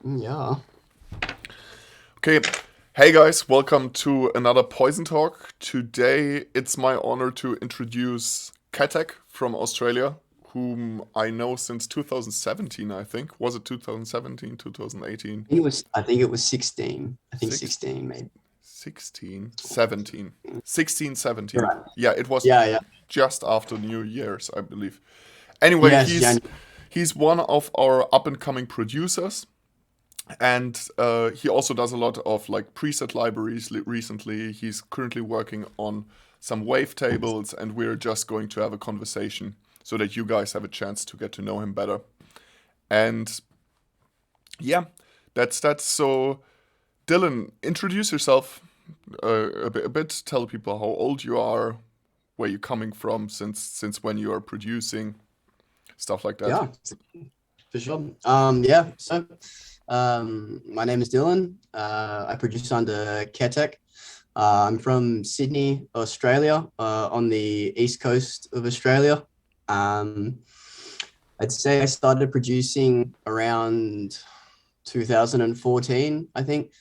Yeah. Okay, hey guys, welcome to another Poison Talk. Today it's my honor to introduce Ketek from Australia, whom I know since 2017, I think. Was it 2017, 2018? I think it was 16. I think Six, 16 maybe. 16, 17. 16, You're 17. right. Yeah, it was Yeah, yeah. just after New Year's, I believe. Anyway, Yes, he's one of our up and coming producers, and he also does a lot of like preset libraries recently. He's currently working on some wavetables, and we're just going to have a conversation so that you guys have a chance to get to know him better. And yeah, that's so. Dylan, introduce yourself a bit. Tell people how old you are, where you're coming from, since when you are producing, stuff like that. yeah, for sure. Yeah. My name is Dylan. I produce under Ketek. I'm from Sydney, Australia, on the east coast of Australia. Um, I'd say I started producing around 2014, I think.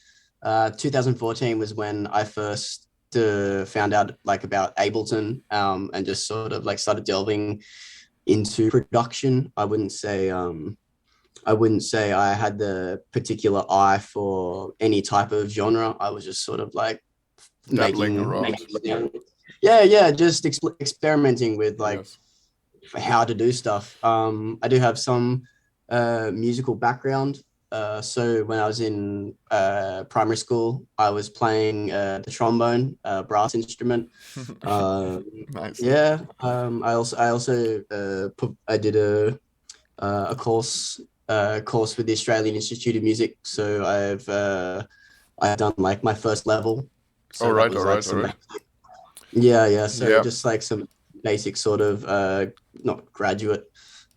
2014 was when I first found out like about Ableton, and just sort of like started delving into production. I wouldn't say I had the particular eye for any type of genre. I was just sort of like Dabbling making around. yeah, yeah, just experimenting with like Yes. how to do stuff. I do have some musical background. So when I was in primary school, I was playing the trombone, brass instrument. Uh, Nice. yeah. I also I did a course with the Australian Institute of Music. So I've done like my first level. All So that right, was all like right, all some right. yeah, yeah. So Yeah. just like some basic sort of not graduate,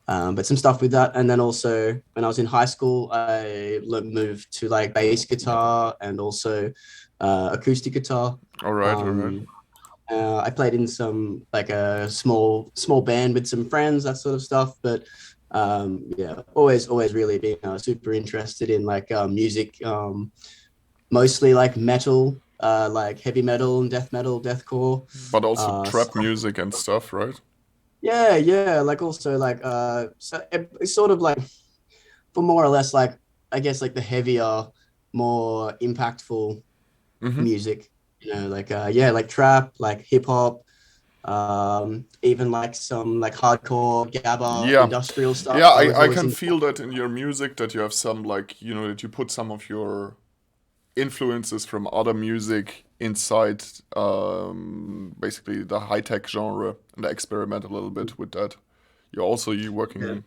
but some stuff with that. And then also when I was in high school, I moved to like bass guitar and also acoustic guitar. All right, all right. Um, I played in some like a small band with some friends, that sort of stuff. But yeah, always really been super interested in like music, mostly like metal, like heavy metal and death metal, deathcore. But also So, trap music and stuff, right? yeah, yeah, like also like so it's sort of like for more or less like I guess like the heavier, more impactful Mm-hmm. music, like yeah, like trap, like hip hop, even like some like hardcore gabba Yeah. industrial stuff. Yeah, I was I always can in. feel that in your music that you have some like, that you put some of your influences from other music inside basically the high tech genre and experiment a little bit with that. You Yeah, working,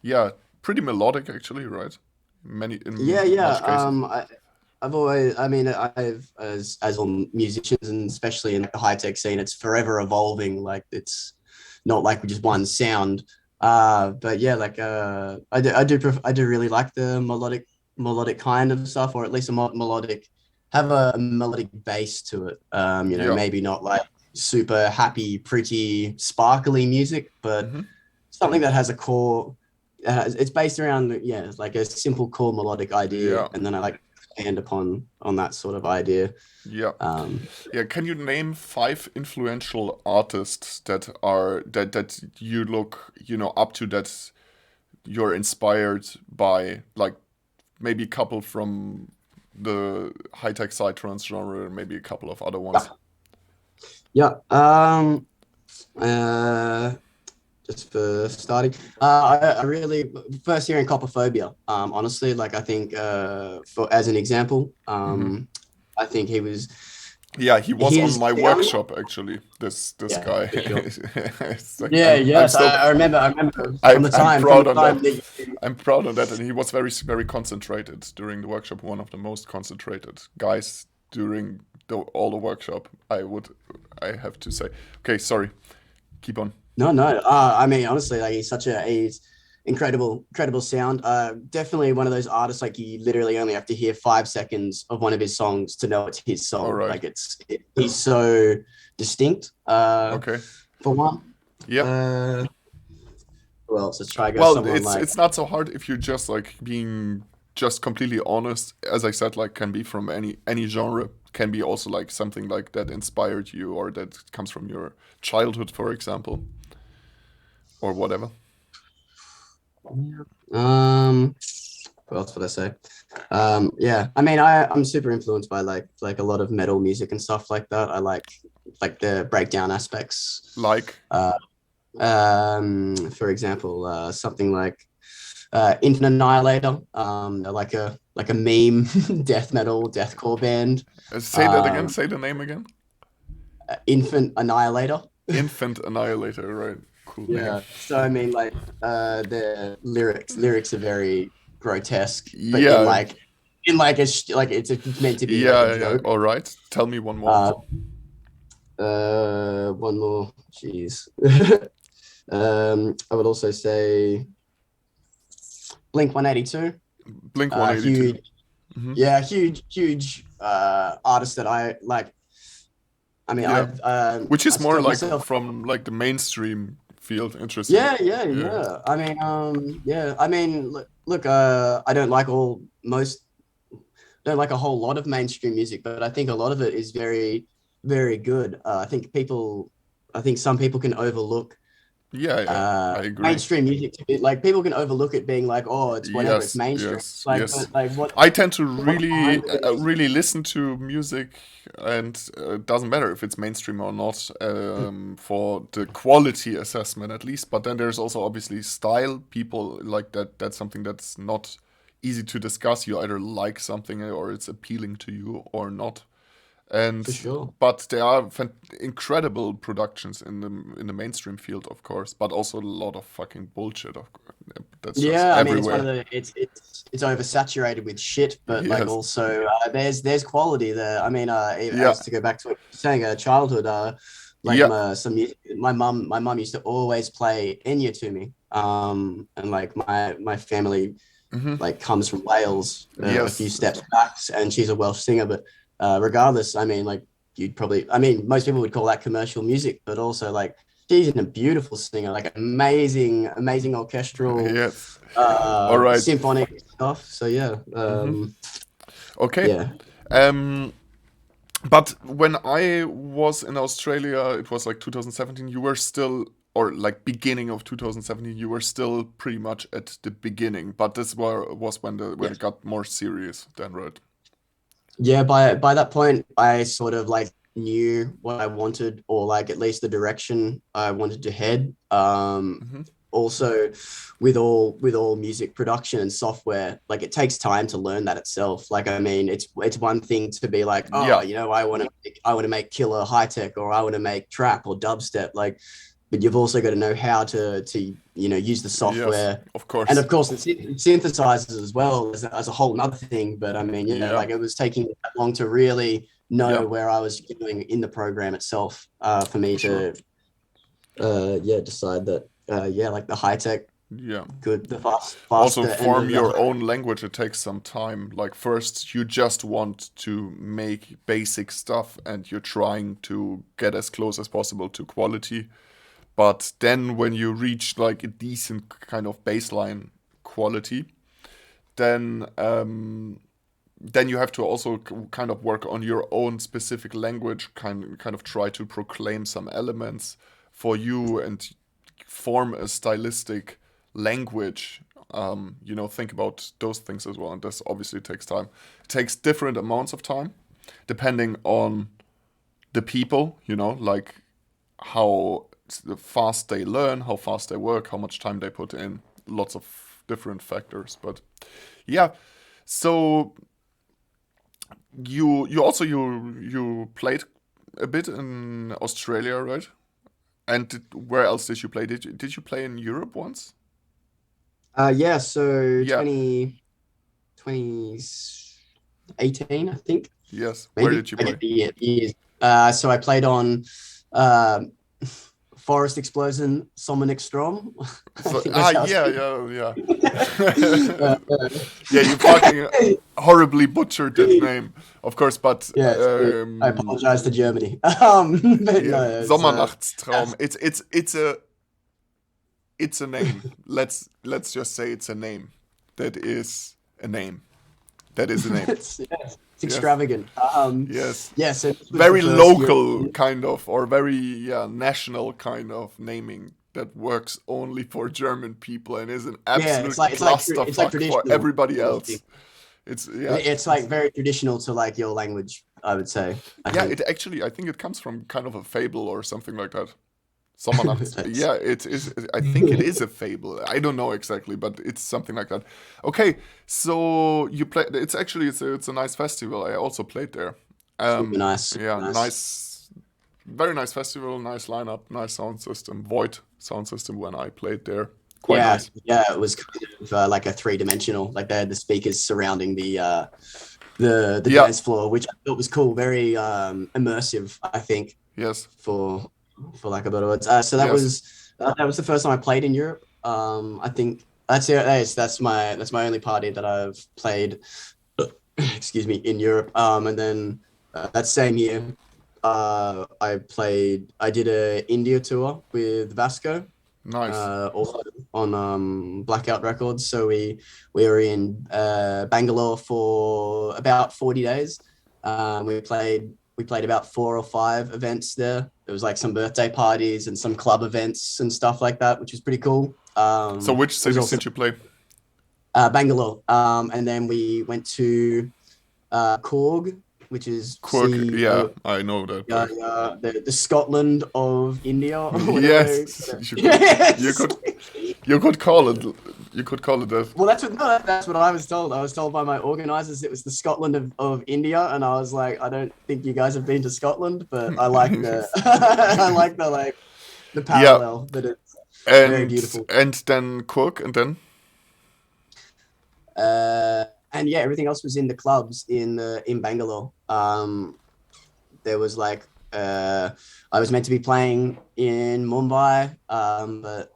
yeah, pretty melodic actually, right? Many yeah, in yeah. much cases. I've always, I mean, as all musicians, and especially in the high tech scene, it's forever evolving. Like it's not like just one sound. But yeah, like I do really like the melodic kind of stuff, or at least a melodic, have a melodic base to it. Yeah. Maybe not like super happy, pretty, sparkly music, but Mm-hmm. something that has a core. It's based around, yeah, it's like a simple core melodic idea, Yeah. and then I like expand upon on that sort of idea. Yeah. Um, Yeah, can you name five influential artists that you look, up to, that you're inspired by, like maybe a couple from the high-tech psytrance genre, and maybe a couple of other yeah, ones. yeah. Uh, just for starting, I really first hearing Copperphobia. Honestly, like I think for as an example, Hmm. I think he was Yeah, he was on his my sound. workshop actually. This Yeah, guy. for sure. It's like Yeah, I'm yes, so I remember. I remember I'm I'm from the proud on time that. that I'm proud on that, and he was very concentrated during the workshop. One of the most concentrated guys during all the workshop. I have to say. Okay, sorry. Keep on. No, no. I mean, honestly, like he's incredible sound. Definitely one of those artists like you literally only have to hear 5 seconds of one of his songs to know it's his All song. right. Like he's so distinct. Okay. For one, Yeah. uh, who else? Let's try go Well, someone it's like it's not so hard if you're just like being just completely honest, as I said, like can be from any genre, can be also like something like that inspired you or that comes from your childhood, for example, or whatever. Yeah. What else would I say? Yeah, I mean, I'm super influenced by like a lot of metal music and stuff like that. I like the breakdown aspects. Like, Uh, for example, something like Infant Annihilator. They're like a meme death metal deathcore band. say that again. Um, Say the name again. Infant Annihilator. Infant Annihilator, right? Cool name. Yeah. So I mean, like, the lyrics are very grotesque, but Yeah, in like like it's meant to be like a yeah, yeah. joke. All right. Tell me one more. Uh, One more. Jeez. I would also say Blink 182. Blink 182. Huge, Hmm. yeah, huge artist that I like. I mean, Yeah, which I is more still like myself. from like the mainstream field. Interesting. Yeah. Yeah. I mean, yeah. I mean, look. I don't like a whole lot of mainstream music, but I think a lot of it is very good. I think some people can overlook Yeah, yeah. I agree. mainstream music to be like people can overlook it being like, oh, it's whatever, it's Yes, mainstream. yes, Like, yes. but like I tend to what's behind really, it is really listen to music, and it doesn't matter if it's mainstream or not, for the quality assessment at least. But then there's also obviously style. People like that. That's something that's not easy to discuss. You either like something or it's appealing to you or not. for And sure. but there are incredible productions in the mainstream field, of course, but also a lot of fucking bullshit. That's just Yeah, I mean, it's one of everywhere. the it's oversaturated with shit, but like Yes. also there's quality there. I mean, Yeah. as to go back to what you're saying, childhood, like Yeah. my mum used to always play Enya to me. And like my family Hmm. like comes from Wales, a few Yes. steps back, and she's a Welsh singer. But regardless, I mean, like I mean, most people would call that commercial music, but also like she's a beautiful singer, like amazing orchestral, Yes. All right. symphonic stuff. So yeah, Hmm. Okay. yeah, Um, but when I was in Australia, it was like 2017. You were still, or like beginning of 2017, you were still pretty much at the beginning. But this was when yeah, it got more serious, then, right? yeah. By that point, I sort of like knew what I wanted, or like at least the direction I wanted to head. Hmm. Also, with all music production and software, like it takes time to learn that itself. Like, I mean, it's one thing to be like, oh, Yeah. you know, I want to make killer high tech, or I want to make trap or dubstep, like, but you've also got to know how to use the Yes. software, Of and course. of course the synthesizers as well as a whole other thing. But I mean, yeah, Yeah. like it was taking that long to really Yeah. know where I was doing in the program itself, for me For sure. to yeah, decide that yeah, like the high tech, Yeah. good, the Also, faster, and form then the your own language. It takes some time. Like, first, you just want to make basic stuff and you're trying to get as close as possible to quality. But then, when you reach like a decent kind of baseline quality, then then you have to also kind of work on your own specific language, kind of try to proclaim some elements for you and form a stylistic language. Think about those things as well, and this obviously takes time. It takes different amounts of time depending on the people, like how fast they learn, how fast they work, how much time they put in, lots of different factors. But yeah, so you played a bit in Australia, right? And where else did you play? Did you play in Europe once? yeah, so Yeah. 2018, I think, Yes. Where maybe did you I play? get the years. So I played on um Forest Explosion Sonic Strom. I So think that's how it's yeah, yeah, uh, yeah. Yeah, you fucking horribly butchered that name, of course, but yeah, so I apologize to Germany. But yeah, no, it's Sommernachtstraum. that's It's a name. Let's just say it's a name that is a name. That is a name. It's Yes. extravagant. Yes. Yeah, so this was the Very first local European. kind of, or very national kind of naming that works only for German people and is an Yeah, absolute it's like clusterfuck for traditional everybody sort of thing. else. It's yeah, It's like very traditional to like your language, I would say. I yeah. think. It actually, I think it comes from kind of a fable or something like that. Someone else. Thanks. Yeah, it is. I think it is a fable. I don't know exactly, but it's something like that. Okay, so you play. It's actually it's a nice festival. I also played there. Super nice, super Yeah, nice. nice, very nice festival, nice lineup, nice sound system. Void sound system when I played there. Quite Yeah, nice. yeah, it was kind of like a three-dimensional. Like they had the speakers surrounding the Yeah. dance floor, which I thought was cool, very immersive, I think, Yes. for lack of better words. So Yes. that was the first time I played in Europe. I think that's it. That's my only party that I've played, excuse me, in Europe. And then that same year, I did a India tour with Vasco, Nice. also on Blackout Records. So we were in Bangalore for about 40 days. We played about 4 or 5 events there. There was like some birthday parties and some club events and stuff like that, which was pretty cool. So which It was cities also did you play? Bangalore, and then we went to Korg, which is Cork. Yeah, I know that place. the Scotland of India or whatever. Yes, Yes. you could call it you could call it that. Well, that's what I was told. I was told by my organizers it was the Scotland of India, and I was like, I don't think you guys have been to Scotland, but I like the I like the Yeah, parallel that it's very and beautiful. then Cork, and then Uh, and yeah, everything else was in the clubs in Bangalore. There was like I was meant to be playing in Mumbai, but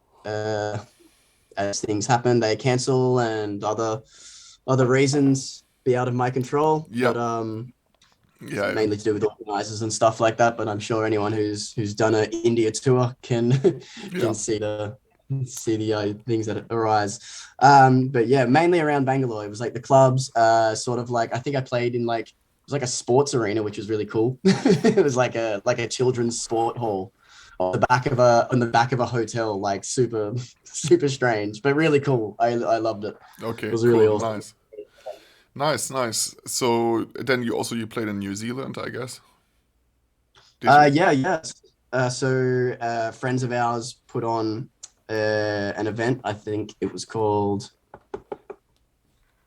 as things happen, they cancel and other reasons be out of my control. yeah, But yeah, mainly to do with organizers and stuff like that. But I'm sure anyone who's done an India tour can yeah. can see the things that arise. But yeah, mainly around Bangalore. It was like the clubs, sort of like I think I played in like it was like a sports arena, which was really cool. It was like a children's sport hall on the back of a hotel, like super super strange, but really cool. I loved it. It Okay, was really cool, awesome. nice, nice, nice. So then you played in New Zealand, I guess. Did you? Yeah, yes. Friends of ours put on an event. I think it was called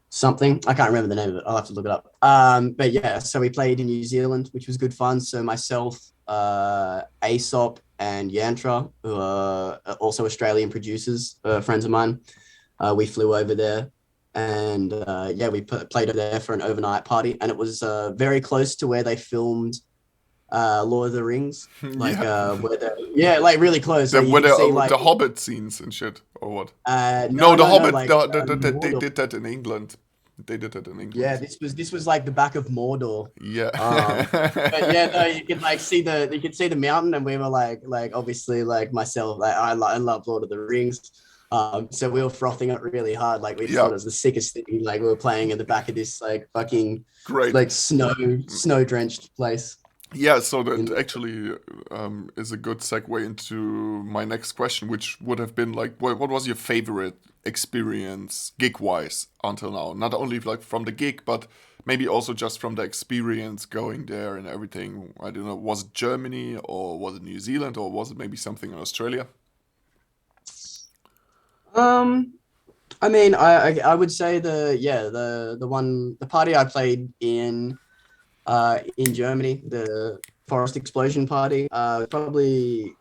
something. I can't remember the name of it. I'll have to look it up. But yeah, so we played in New Zealand, which was good fun. So myself, Aesop, and Yantra, who are also Australian producers, friends of mine, we flew over there. And yeah, we played over there for an overnight party, and it was very close to where they filmed Lord of the Rings, like Yeah, yeah, like really close. Like you were could see there like the Hobbit scenes and shit, or what? no No, the no no Hobbit. like They Mordor. did that in England. They did that in Yeah, England. this was like the back of Mordor. Yeah. But yeah, no, you could see the mountain, and we were like obviously like myself, like I love Lord of the Rings. So we were frothing it really hard. Like we just thought Yeah. it was the sickest thing. Like we were playing in the back of this like fucking Great. like snow drenched place. Yeah, so that In actually is a good segue into my next question, which would have been like, what was your favorite experience gig-wise until now? Not only like from the gig, but maybe also just from the experience going there and everything. I don't know, was it Germany or was it New Zealand or was it maybe something in Australia? um, I mean, I would say the party I played in Germany, the Forest Explosion party, probably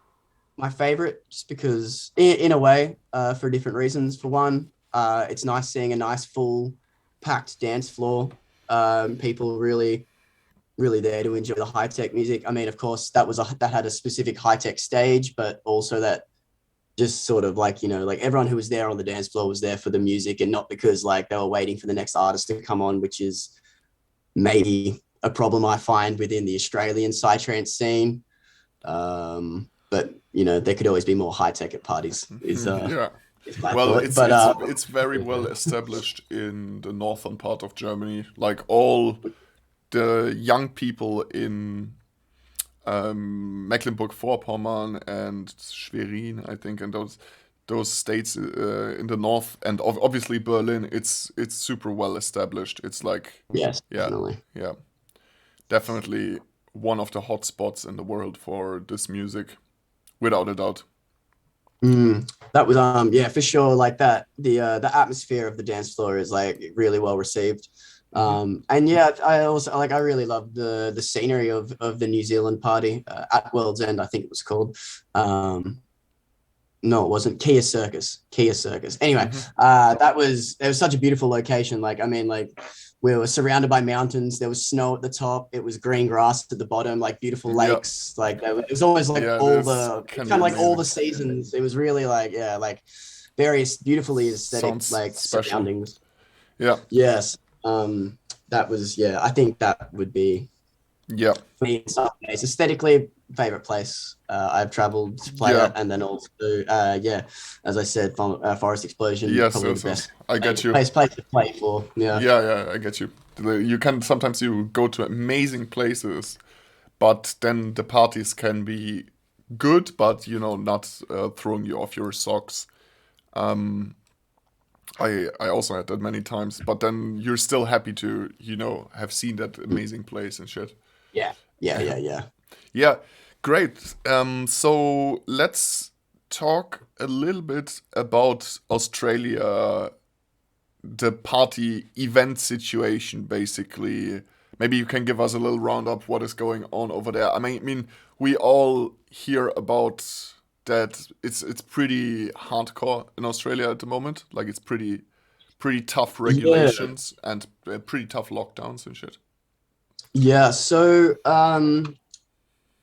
my favorite, just because in a way, for different reasons. For one, it's nice seeing a nice full packed dance floor. People really there to enjoy the high tech music. I mean, of course, that had a specific high tech stage, but also that just sort of like like everyone who was there on the dance floor was there for the music and not because like they were waiting for the next artist to come on, which is maybe a problem I find within the Australian psytrance scene. But there could always be more high tech at parties. Is Yeah. if I Well, thought. it's But it's it's very well established in the northern part of Germany. Like all the young people in Mecklenburg-Vorpommern and Schwerin, I think, and those states in the north, and obviously Berlin. It's super well established. It's like, yes, yeah, definitely. yeah, definitely one of the hot spots in the world for this music, without a doubt. That was yeah, for sure. Like that, the atmosphere of the dance floor is like really well received. Hmm. And yeah, I also like I really love the scenery of the New Zealand party at World's End, I think it was called. Um, no, it wasn't Kia Circus. Kia Circus. Anyway, Hmm. that was it was such a beautiful location. Like I mean, like we were surrounded by mountains. There was snow at the top. It was green grass at the bottom. Like beautiful Yeah, lakes. Like it was always like yeah, all this the it's can be kind of like all amazing. the seasons. It was really like yeah, like various beautifully aesthetic Sounds like special. surroundings. Yeah, Yes. That was yeah. I think that would be yeah, for me in some ways aesthetically favorite place I've traveled to play yeah. at, and then also yeah, as I said, Forest Explosion Yes, probably the yes, yes. best I get you. place to play for. Yeah, Yeah, yeah, I get you. You can sometimes you go to amazing places, but then the parties can be good, but not throwing you off your socks. Um, I also had that many times, but then you're still happy to have seen that amazing place and shit. yeah, yeah. Yeah, great. So let's talk a little bit about Australia, the party event situation, basically. Maybe you can give us a little roundup what is going on over there. I mean, we all hear about that. It's pretty hardcore in Australia at the moment. Like it's pretty tough Yeah, regulations and pretty tough lockdowns and shit. yeah. So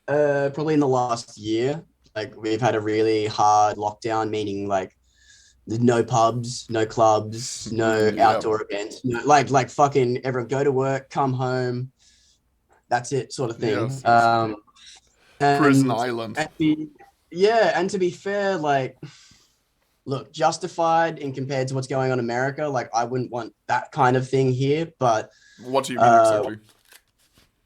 probably in the last year, like we've had a really hard lockdown, meaning like no pubs, no clubs, no Yeah, outdoor events. No, like fucking everyone go to work, come home, that's it, sort of thing. yes, yes. Prison And Island. and be, yeah, and to be fair, like look, justified in compared to what's going on in America. Like I wouldn't want that kind of thing here, but What do you mean uh, exactly?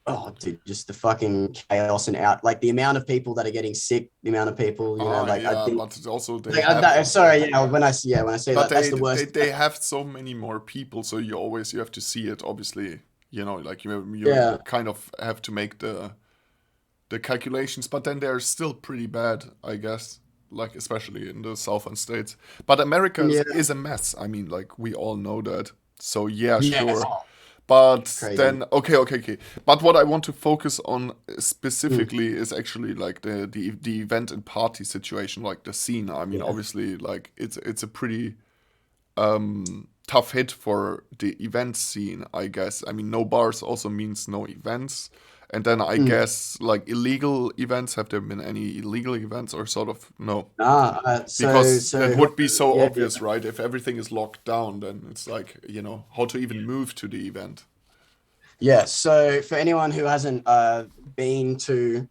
oh, dude, just the fucking chaos and out, like the amount of people that are getting sick, the amount of people, Ah, like I yeah, think, but also they like have. sorry, yeah, when I say But that, that's they the they worst. they have so many more people, so you have to see it. Obviously, like you Yeah, kind of have to make the calculations, but then they're still pretty bad, I guess. Like especially in the southern states. But America is, yeah, is a mess. I mean, like we all know that. So yeah, yes, sure. But crazy. then okay. But what I want to focus on Mm, specifically is actually like the event and party situation, like the scene. I mean, yeah. obviously, like it's a pretty tough hit for the event scene, I guess. I mean, no bars also means no events. And then I Mm. guess like illegal events, have there been any illegal events or sort of no? So Because that so would be so yeah, obvious, right? If everything is locked down, then it's like, how to even move to the event. yeah. So for anyone who hasn't been to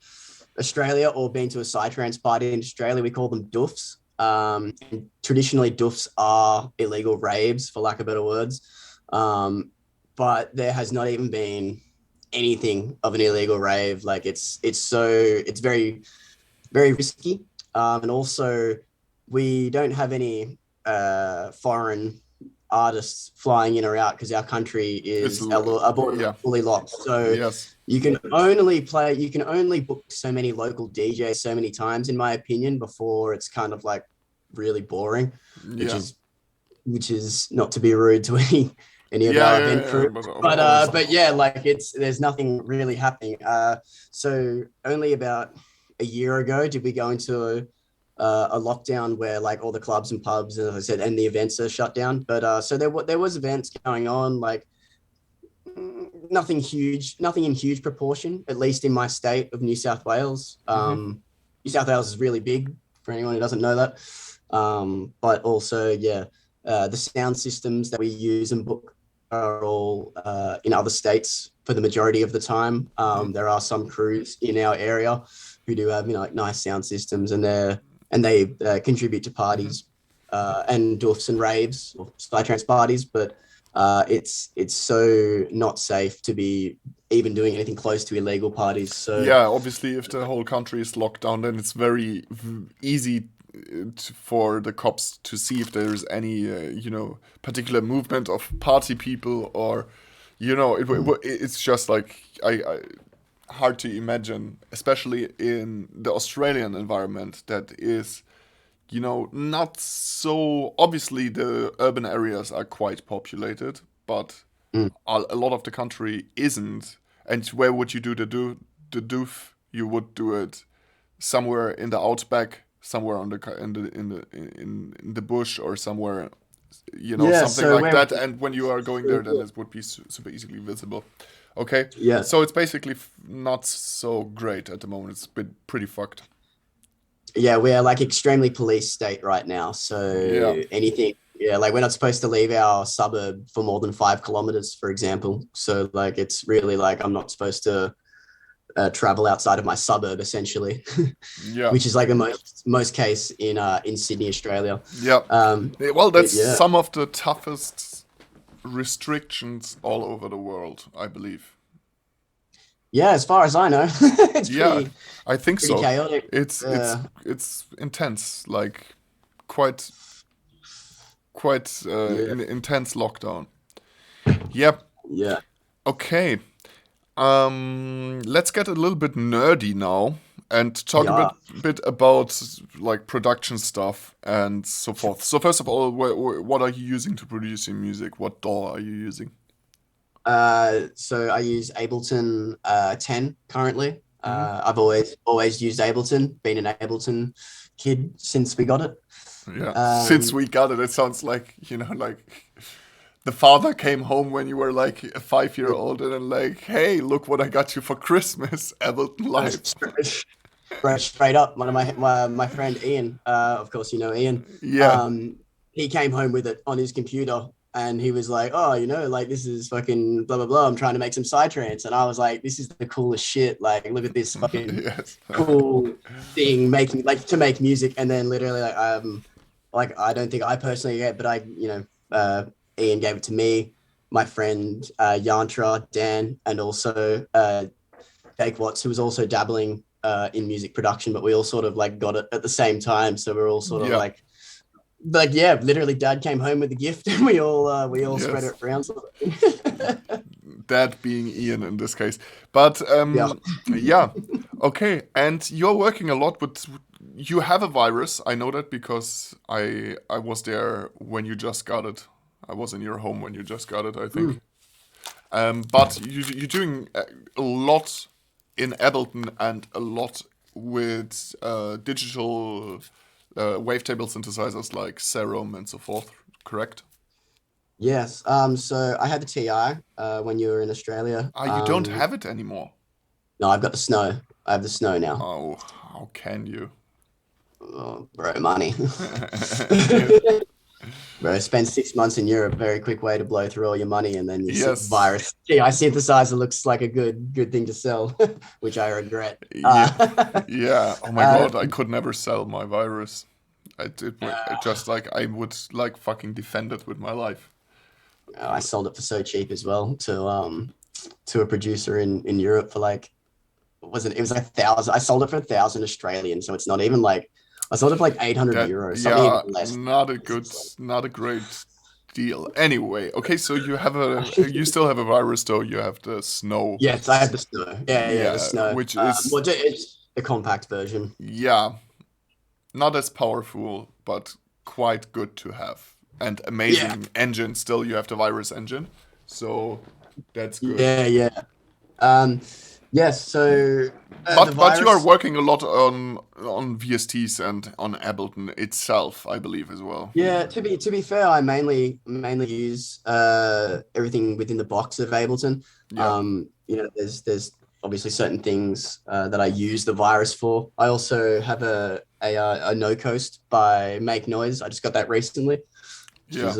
Australia or been to a psytrance party in Australia, we call them doofs. And traditionally, doofs are illegal raves, for lack of better words. Um, but there has not even been anything of an illegal rave. Like it's very very risky. And also, we don't have any foreign artists flying in or out because our country It's, is our borders yeah, are fully locked. So yes, you can only book so many local DJs so many times, in my opinion, before it's kind of like really boring, which yeah. is which is not to be rude to any of Yeah, our yeah, event yeah, crew, but obviously. but yeah, like there's nothing really happening. So only about a year ago did we go into a lockdown where like all the clubs and pubs, as I said, and the events are shut down. But so there was events going on, like nothing in huge proportion, at least in my state of New South Wales. Hmm. New South Wales is really big for anyone who doesn't know that. But also, yeah, the sound systems that we use and book are all in other states for the majority of the time. Hmm. There are some crews in our area who do have like nice sound systems, and they contribute to Hmm. parties. and doofs and raves or psytrance parties, but it's so not safe to be even doing anything close to illegal parties. So Yeah, obviously, if the whole country is locked down, then it's very easy for the cops to see if there's any, particular movement of party people, or, it's just like hard to imagine, especially in the Australian environment that is, not so obviously the urban areas are quite populated, but mm, a lot of the country isn't. And where would you do the doof? You would do it somewhere in the outback, somewhere on the in the bush, or somewhere, yeah, something so like where that. And when you are going there, then it would be super easily visible. Okay, yeah. so it's basically not so great at the moment. It's been pretty fucked. Yeah, we're like extremely police state right now. Yeah. So anything, yeah, like we're not supposed to leave our suburb for more than 5 kilometers, for example. So like it's really like I'm not supposed to travel outside of my suburb essentially, Yeah. which is like the most case in Sydney, Australia. Yeah. Um, Well, that's but yeah, some of the toughest restrictions all over the world, I believe. yeah, as far as I know, it's Yeah, I think pretty so. chaotic. It's it's Uh, it's intense, like quite quite yeah, intense lockdown. Yep. yeah, Okay. Let's get a little bit nerdy now and talk a bit yeah. bit about like production stuff and so forth. So first of all, what are you using to produce your music? What DAW are you using? So I use Ableton 10 currently. Hmm. I've always used Ableton, been an Ableton kid since we got it. Yeah, since Um, we got it, it sounds like, like the father came home when you were like a 5 year old and then like, hey, look what I got you for Christmas, Ableton Live. straight up, one of my friend Ian, of course you know Ian, Yeah. um, he came home with it on his computer and he was like, oh, like this is fucking blah blah blah. I'm trying to make some psytrance, and I was like, this is the coolest shit. Like, look at this fucking Yes. cool thing making like to make music, and then literally like I don't think I personally get, but Ian gave it to me, my friend Yantra, Dan, and also Jake Watts, who was also dabbling in music production, but we all sort of like got it at the same time. So we're all sort of Yeah. like yeah, literally, Dad came home with the gift, and we all spread Yes. it around. Sort of. That being Ian in this case. But Yeah, yeah. Okay. And you're working a lot with. You have a virus. I know that because I was there when you just got it. I was in your home when you just got it, I think. mm, But you're doing a lot in Ableton and a lot with digital wavetable synthesizers like Serum and so forth, correct? yes. So I had the TI when you were in Australia. Ah, you don't have it anymore. No, I've got the snow. I have the snow now. Oh, how can you? Oh, bro, money. Yes. Bro, spend 6 months in Europe. Very quick way to blow through all your money, and then your Yes. virus. TI synthesizer looks like a good thing to sell, which I regret. Yeah. Yeah. Oh my Uh, God, I could never sell my virus. I just like I would like fucking defend it with my life. I sold it for so cheap as well to a producer in Europe for like wasn't it was like 1,000. I sold it for 1,000 Australian, so it's not even like I sold it for like 800 That, euros, something even yeah, less. not a good, not a great deal. Anyway, okay, so you still have a virus though. You have the snow, Yes, I have the snow. Yeah, the yeah, snow. which is, It's the compact version. yeah, not as powerful, but quite good to have. And Yeah, amazing engine. Still, you have the virus engine, so that's good. yeah. Um, yes. So the But you are virus. working a lot on VSTs and on Ableton itself, I believe as well. Yeah, to be fair, I mainly use everything within the box of Ableton. Yeah, There's obviously certain things that I use the virus for. I also have a no coast by Make Noise. I just got that recently, which yeah. is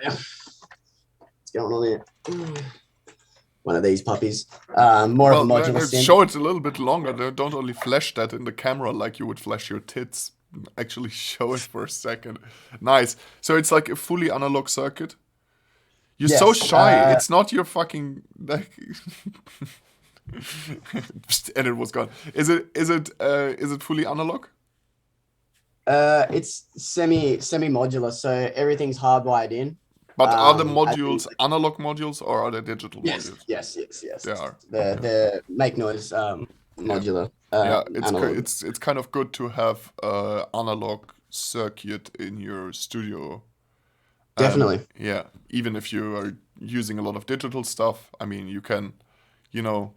yeah, what's going on there? one of these puppies. More of a Well, modular let's synth. show it a little bit longer. Don't only flash that in the camera like you would flash your tits. Actually show it for a second. Nice. So it's like a fully analog circuit. You're so Yes. shy. It's not your fucking like and it was gone. Is it fully analog? It's semi modular, so everything's hardwired in. But are the As in, modules analog modules or are they digital yes, modules? yes, yes, They yes. are. Okay. The make noise Yeah. modular Yeah, analog. it's kind of good to have analog circuit in your studio. Definitely. Yeah, even if you are using a lot of digital stuff, I mean, you can, you know,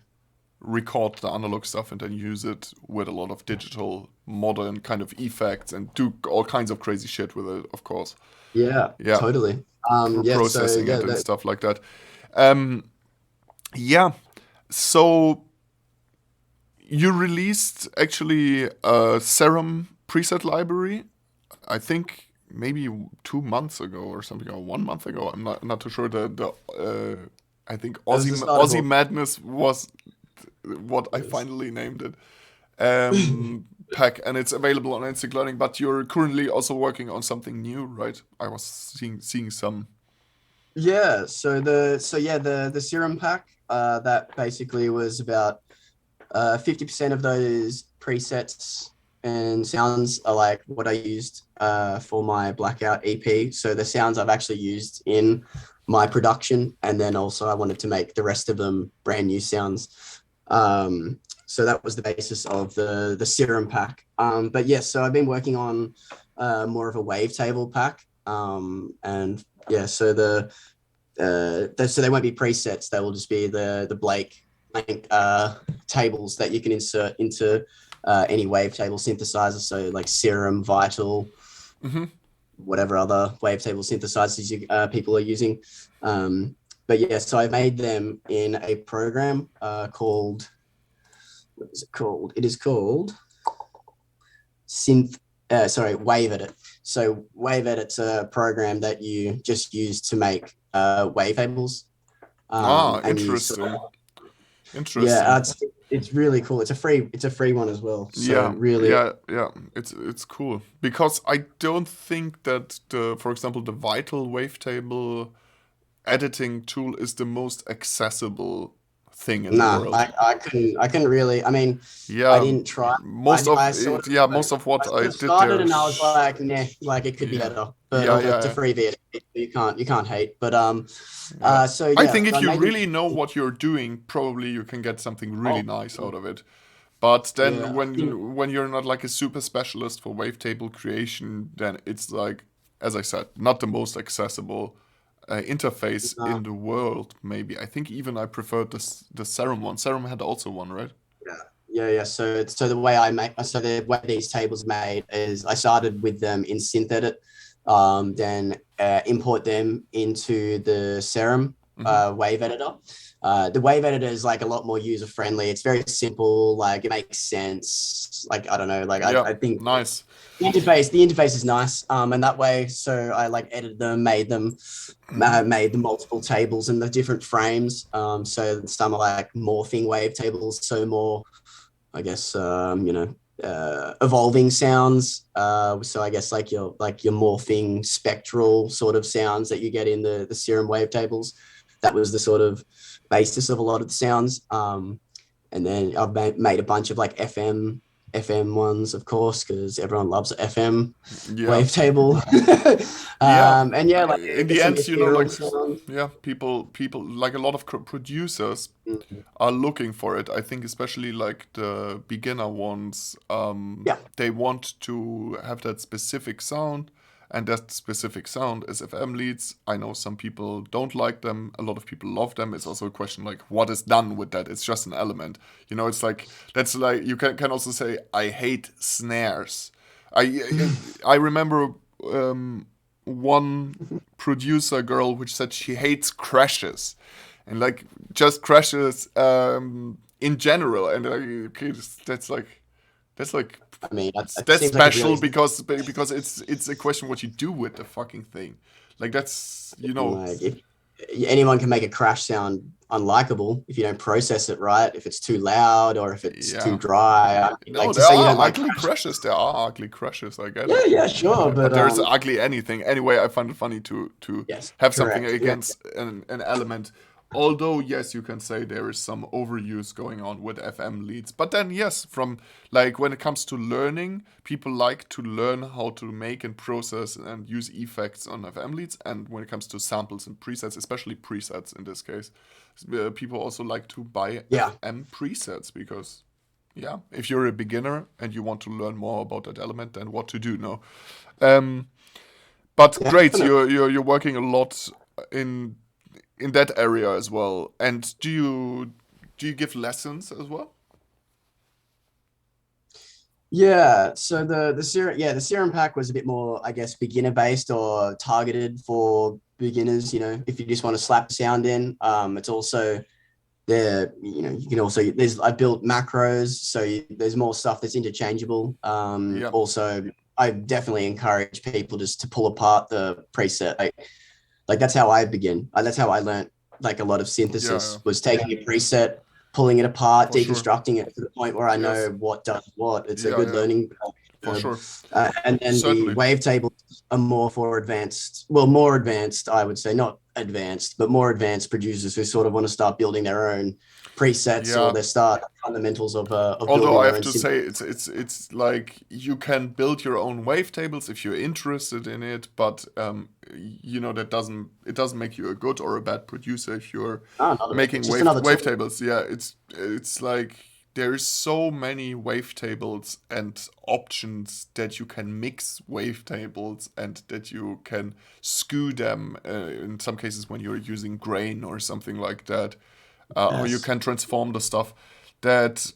record the analog stuff and then use it with a lot of digital modern kind of effects and do all kinds of crazy shit with it, of course. Yeah, Yeah, totally. Yeah, so processing yeah, it and stuff like that. Um, yeah, so you released actually a Serum preset library, I think maybe 2 months ago or something, or 1 month ago. I'm not too sure. I think it was the start of Aussie Madness was what I August. finally named it. Pack, and it's available on Instant Learning. But you're currently also working on something new, right? I was seeing some. Yeah, the Serum Pack, that basically was about 50% of those presets and sounds are like what I used for my Blackout EP. So the sounds I've actually used in my production, and then also I wanted to make the rest of them brand new sounds. So that was the basis of the Serum Pack. But yes, so I've been working on more of a wavetable pack, and yeah, so so they won't be presets. They will just be the Blake tables that you can insert into any wavetable synthesizer. So like Serum, Vital, Mm-hmm. whatever other wavetable synthesizers people are using. But yeah, so I made them in a program called, what is it called? It is called Wave Edit. So Wave Edit's a program that you just use to make wavetables. And you sort Interesting. of, yeah, Interesting. it's really cool. It's a free one as well. So Yeah, really, yeah. It's cool because I don't think that for example, the Vital wavetable editing tool is the most accessible thing in the nah, world. I couldn't really. I mean, I Yeah, didn't try. most of I sort it, of yeah, like most of what I I sort of did started there. and I was like, nah, like it could be Yeah, better. But yeah, although it's a yeah, free vid, you can't hate. But yeah. so I yeah, think if I you made them. really know what you're doing, probably you can get something really Oh, nice out of it. But then yeah, I think when you're not like a super specialist for wavetable creation, then it's like, as I said, not the most accessible interface uh, in the world. Maybe I think even I preferred the Serum one. Serum had also one, right? yeah. So the way I make the way these tables are made is I started with them in Synthedit, then import them into the Serum Mm-hmm. wave editor. The wave editor is like a lot more user friendly. It's very simple. Like it makes sense. Like I don't know. Like Yeah, I think nice. the interface is nice. And that way, so I like edited them, made the multiple tables and the different frames. So some are like morphing wave tables, so more, I guess, evolving sounds. So I guess like your morphing spectral sort of sounds that you get in the Serum wavetables. That was the sort of basis of a lot of the sounds. And then I've made a bunch of like FM ones, of course, because everyone loves FM Yeah, wavetable. yeah. And yeah, like In get the some end, ethereal like, sounds. yeah, people like a lot of producers Mhm. are looking for it. I think especially like the beginner ones, Yeah. they want to have that specific sound, and that specific sound is FM leads. I know some people don't like them. A lot of people love them. It's also a question like what is done with that. It's just an element. It's like that's like you can also say I hate snares. I remember one producer girl which said she hates crashes and like just crashes in general and okay, that's like I mean, it that's seems like a special really because it's a question what you do with the fucking thing, like that's like anyone can make a crash sound unlikable if you don't process it right, if it's too loud or if it's too Yeah. dry. I mean, like No, to there say you don't are like ugly crash. crashes. There are ugly crashes. I get Yeah, it. yeah, sure, but But there's ugly anything. Anyway, I find it funny to yes, have something correct. Yeah, against an element. Although, yes, you can say there is some overuse going on with FM leads. But then, yes, from like when it comes to learning, people like to learn how to make and process and use effects on FM leads. And when it comes to samples and presets, especially presets in this case, people also like to buy yeah, FM presets because yeah, if you're a beginner and you want to learn more about that element, then what to do, no? Um, but great, definitely. you're working a lot in that area as well. And do you give lessons as well? Yeah, so the serum pack was a bit more, I guess, beginner based or targeted for beginners. You know, if you just want to slap the sound in, it's also there. You know, you can also there's I built macros, so there's more stuff that's interchangeable. Yeah, Also, I definitely encourage people just to pull apart the preset. Like that's how I begin. That's how I learned like a lot of yeah, yeah, synthesis was taking a preset, pulling it apart, for sure. deconstructing it to the point where I Yes, know what does what. It's a yeah, good yeah, learning for curve. sure. And then the Certainly. wavetables are more for advanced, well, more advanced, I would say, not advanced, but more advanced producers who sort of want to start building their own presets or Yeah, they start fundamentals of although building I their have own to synth. say it's like you can build your own wavetables if you're interested in it, but it doesn't make you a good or a bad producer if you're Oh, not at all. making It's just another tool. wavetables. Yeah, it's like there's so many wavetables and options that you can mix wavetables and that you can skew them in some cases when you're using grain or something like that. How you Yes. can transform the stuff that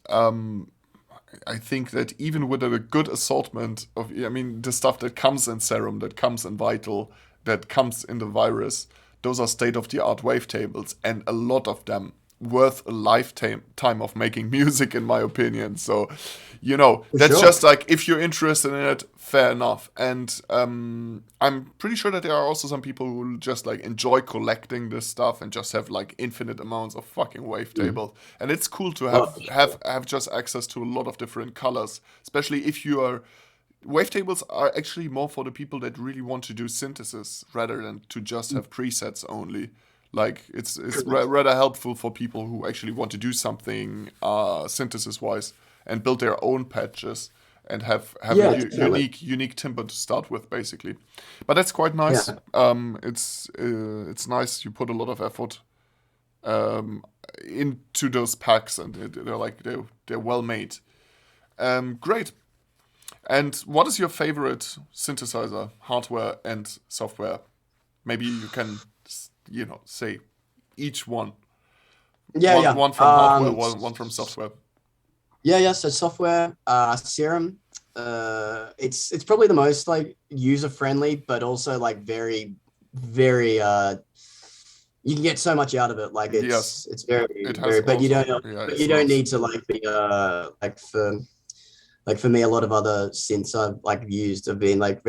I think that even with a good assortment of, I mean, the stuff that comes in Serum, that comes in Vital, that comes in the virus, those are state of the art wavetables, and a lot of them worth a lifetime time of making music, in my opinion. So, For that's sure. just like if you're interested in it, fair enough. And I'm pretty sure that there are also some people who just like enjoy collecting this stuff and just have like infinite amounts of fucking Mm. wavetables. And it's cool to Oh, have for have sure. have just access to a lot of different colors, especially if you are. Wavetables are actually more for the people that really want to do synthesis rather than to just have presets only. Like it's Correct. rather helpful for people who actually want to do something synthesis wise and build their own patches and have a Yeah, definitely. unique timbre to start with, basically. But that's quite nice. Yeah. It's nice. You put a lot of effort um, into those packs, and they're well made. Great. And what is your favorite synthesizer, hardware and software? Maybe you can, say each one. Yeah, yeah. One from hardware, one from software. Yeah, yeah. So software, Serum, it's probably the most like user friendly, but also like very, very you can get so much out of it. Like Yes, it's very, it has very, also, yeah, but it you don't slaps. need to like be like for me, a lot of other synths I've like used have been like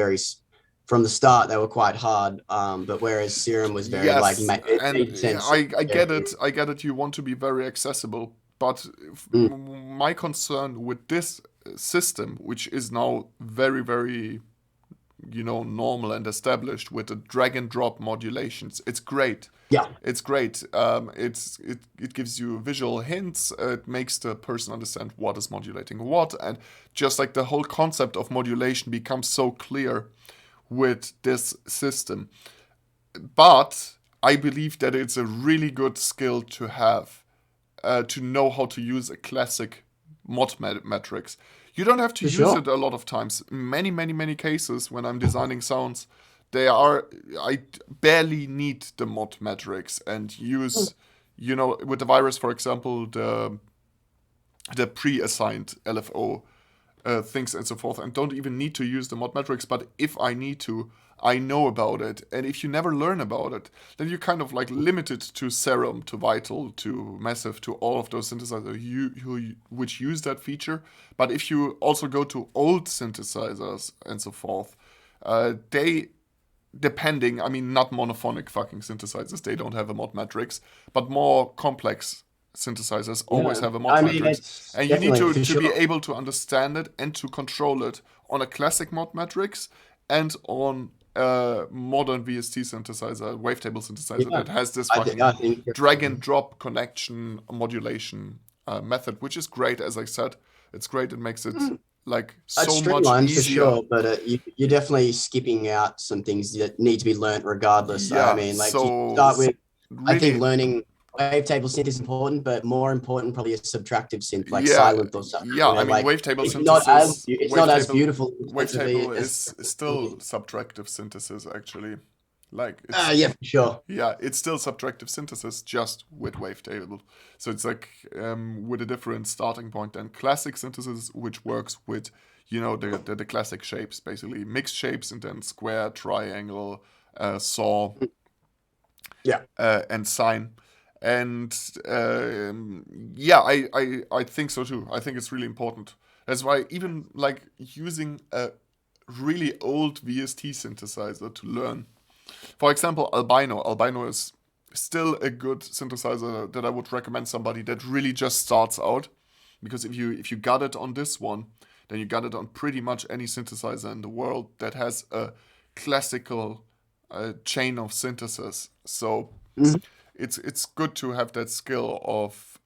from the start they were quite hard. But whereas Serum was very like Yes, it and made sense. I get Very, it. I get it. You want to be very accessible, but mm, my concern with this system, which is now very, very normal and established with the drag and drop modulations. It's great. yeah, It's great. It gives you visual hints. It makes the person understand what is modulating what, and just like the whole concept of modulation becomes so clear with this system. But I believe that it's a really good skill to have to know how to use a classic matrix. You don't have to for use sure. it a lot of times. In many, many, many cases, when I'm designing sounds, they are I barely need the mod matrix and use, with the virus, for example, the pre-assigned LFO things and so forth, and don't even need to use the mod metrics. But if I need to, I know about it. And if you never learn about it, then you're kind of like limited to Serum, to Vital, to Massive, to all of those synthesizers which use that feature. But if you also go to old synthesizers and so forth, they depending, I mean, not monophonic fucking synthesizers, they don't have a mod matrix, but more complex synthesizers always Yeah, have a mod I mean, matrix. it's And you need definitely for to be sure. able to understand it and to control it on a classic mod matrix and on a modern VST synthesizer, wavetable synthesizer Yeah, that has this I fucking think drag and drop connection modulation method, which is great, as I said. It's great, it makes it like it's so much streamlined for easier. sure, but you're definitely skipping out some things that need to be learnt regardless. I Yeah, mean, like you so start with, I think really, learning wavetable synth is important, but more important probably a subtractive synth like yeah, Silent or something, yeah. I where mean, like wavetable synthesis, it's not as beautiful wavetable as is still subtractive synthesis actually. Like yeah, for sure. yeah, it's still subtractive synthesis just with wavetable. So it's like with a different starting point than classic synthesis, which works with the classic shapes, basically mixed shapes and then square, triangle, saw, Yeah. and sine. And yeah, I think so too. I think it's really important. That's why even like using a really old VST synthesizer to learn. For example, Albino. Albino is still a good synthesizer that I would recommend somebody that really just starts out. Because if you got it on this one, then you got it on pretty much any synthesizer in the world that has a classical chain of synthesis. So Mhm. it's good to have that skill of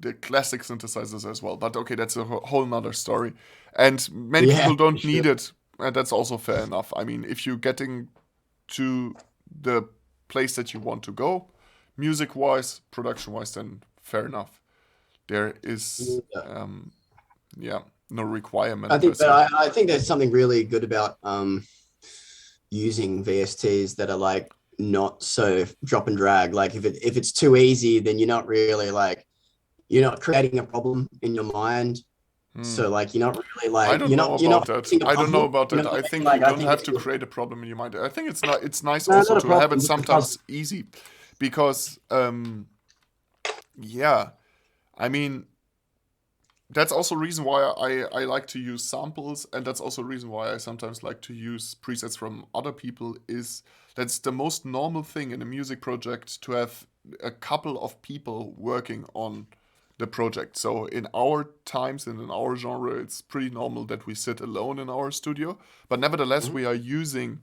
the classic synthesizers as well. But okay, that's a whole nother story. And many Yeah, people for don't sure. need it. And that's also fair enough. I mean, if you're getting to the place that you want to go, music wise, production wise, then fair enough. There is, Yeah. yeah, no requirement I per think, but se. I think there's something really good about using VSTs that are like not so drop and drag. Like if it's too easy, then you're not really like you're not creating a problem in your mind. Hmm. So like you're not really I like don't know you're about not that. fixing a I don't know puzzle. about You know that. what I I mean? think you Like I don't think have it's to create a problem in your mind. I think it's nice no, also not a to have problem, it just a puzzle. sometimes easy, because yeah, I mean that's also a reason why I like to use samples, and that's also a reason why I sometimes like to use presets from other people. Is that's the most normal thing in a music project, to have a couple of people working on the project. So in our times and in our genre, it's pretty normal that we sit alone in our studio, but nevertheless Mhm. we are using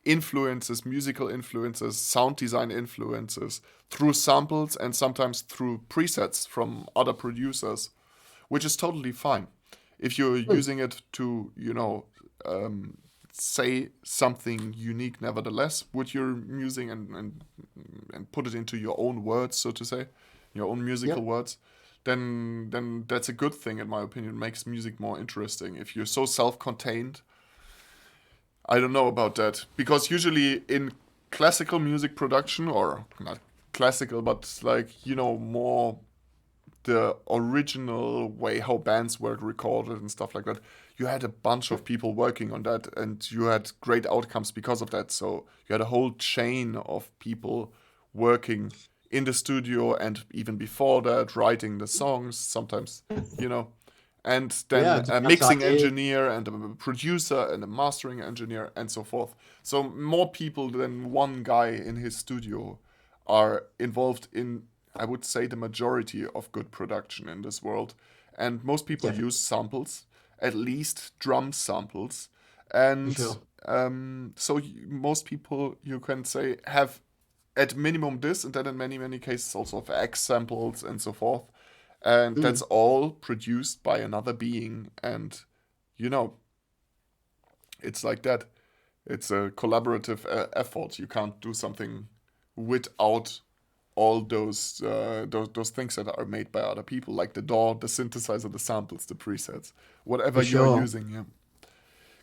influences, musical influences, sound design influences through samples and sometimes through presets from other producers, which is totally fine. If you're Hmm. using it to, say something unique, nevertheless, with your music, and put it into your own words, so to say, your own musical Yep. words, then that's a good thing in my opinion. It makes music more interesting. If you're so self-contained, I don't know about that, because usually in classical music production, or not classical, but like more the original way how bands were recorded and stuff like that, you had a bunch of people working on that, and you had great outcomes because of that. So you had a whole chain of people working in the studio, and even before that, writing the songs sometimes, you know, and Yeah, then to a bounce mixing ideas. engineer and a producer and a mastering engineer and so forth. So more people than one guy in his studio are involved in, I would say, the majority of good production in this world. And most people Definitely, use samples, at least drum samples. for And sure. so most people, you can say, have at minimum this, and then in many, many cases also have X samples and so forth. And that's Mm. all produced by another being. And, you know, it's like that. It's a collaborative effort. You can't do something without all those things that are made by other people, like the DAW, the synthesizer, the samples, the presets, whatever For you're sure. using. Yeah,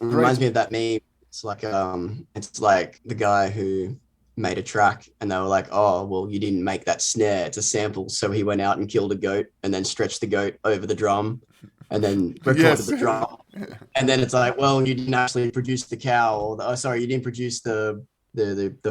It great. reminds me of that meme. It's like the guy who made a track and they were like, oh, well, you didn't make that snare. It's a sample. So he went out and killed a goat and then stretched the goat over the drum and then recorded Yes. the drum. And then it's like, well, you didn't actually produce the cow or oh, sorry, you didn't produce the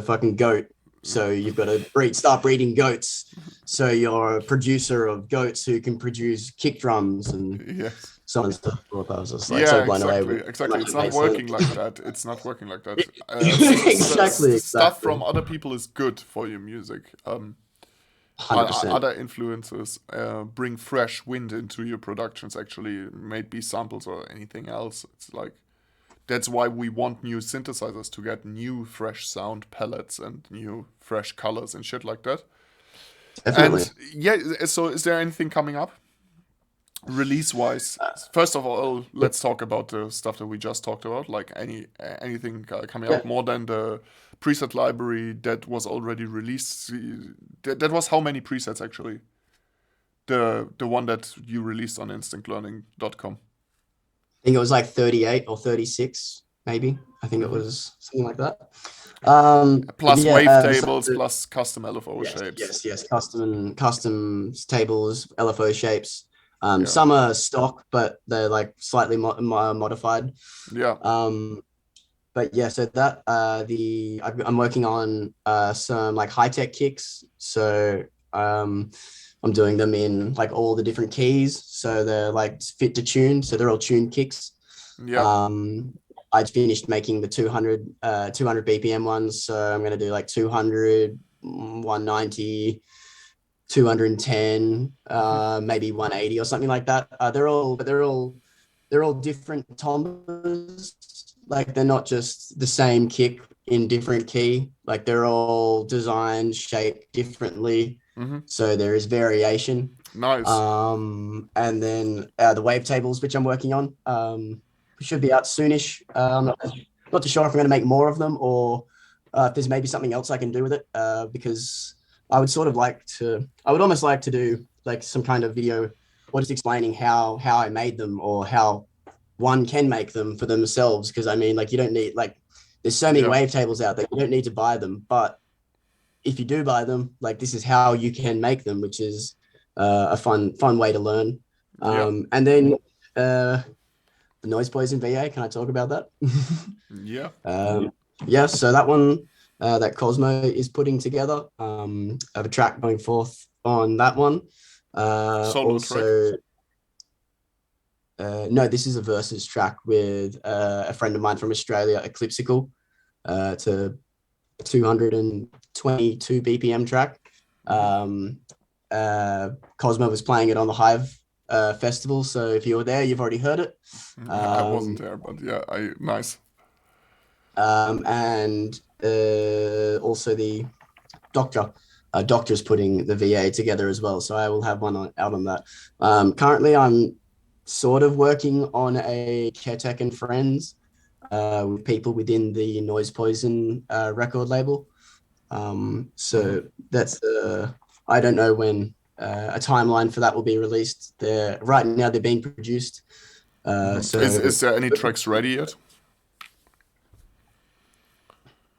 fucking goat. So you've got to start breeding goats. So you're a producer of goats who can produce kick drums and Yes. so on and so forth. I was just like so Yeah, blown away exactly, with how exactly. much It's it not made working sense. like that. It's not working like that. Exactly, Stuff exactly. from other people is good for your music. 100%. Other influences bring fresh wind into your productions. Actually, maybe samples or anything else. It's like that's why we want new synthesizers to get new fresh sound palettes and new fresh colors and shit like that. Definitely. And yeah, so is there anything coming up? Release wise, first of all, let's talk about the stuff that we just talked about. Like anything coming Yeah. out more than the preset library that was already released. That was how many presets actually? The one that you released on instantlearning.com. I think it was like 38 or 36, maybe. I think it Mm-hmm. was something like that. But Plus yeah, wavetables, plus custom LFO yes, shapes. yes. Custom tables, LFO shapes. Yeah, Some are stock, but they're like slightly modified. yeah. Um, but yeah, so that I'm working on some like high tech kicks. So I'm doing them in like all the different keys, so they're like fit to tune. So they're all tuned kicks. Yeah. Um, I finished making the 200 BPM ones, so I'm going to do like 200, 190, 210, Hmm. maybe 180 or something like that. They're all different timbres. Like they're not just the same kick in different key. Like they're all designed, shaped differently. Hmm. So there is variation. Nice. And then the wavetables, which I'm working on, should be out soonish. I'm not too sure if I'm going to make more of them or if there's maybe something else I can do with it. Because I would almost like to do like some kind of video or just explaining how I made them or how one can make them for themselves. Because I mean, like you don't need like there's so many Yeah. wavetables out there, you don't need to buy them, but if you do buy them, like this is how you can make them, which is a fun way to learn. Yeah. And then the noise poison VA. Can I talk about that? Yeah. Yeah, so that one that Cosmo is putting together. I have a track going forth on that one. Solo track. Also, no, this is a versus track with a friend of mine from Australia, Eclipsical. It's a 222 BPM track. Hmm. Cosmo was playing it on the Hive festival, so if you were there, you've already heard it. I wasn't Um, there, but yeah, I nice. and also the Doctor. Doctor's putting the VA together as well, so I will have one out on that. Currently, I'm sort of working on a Ketek and Friends with people within the Noise Poison record label. Hmm. So that's I don't know when a timeline for that will be released. Right now they're being produced. Hmm. So Is there any tracks ready yet?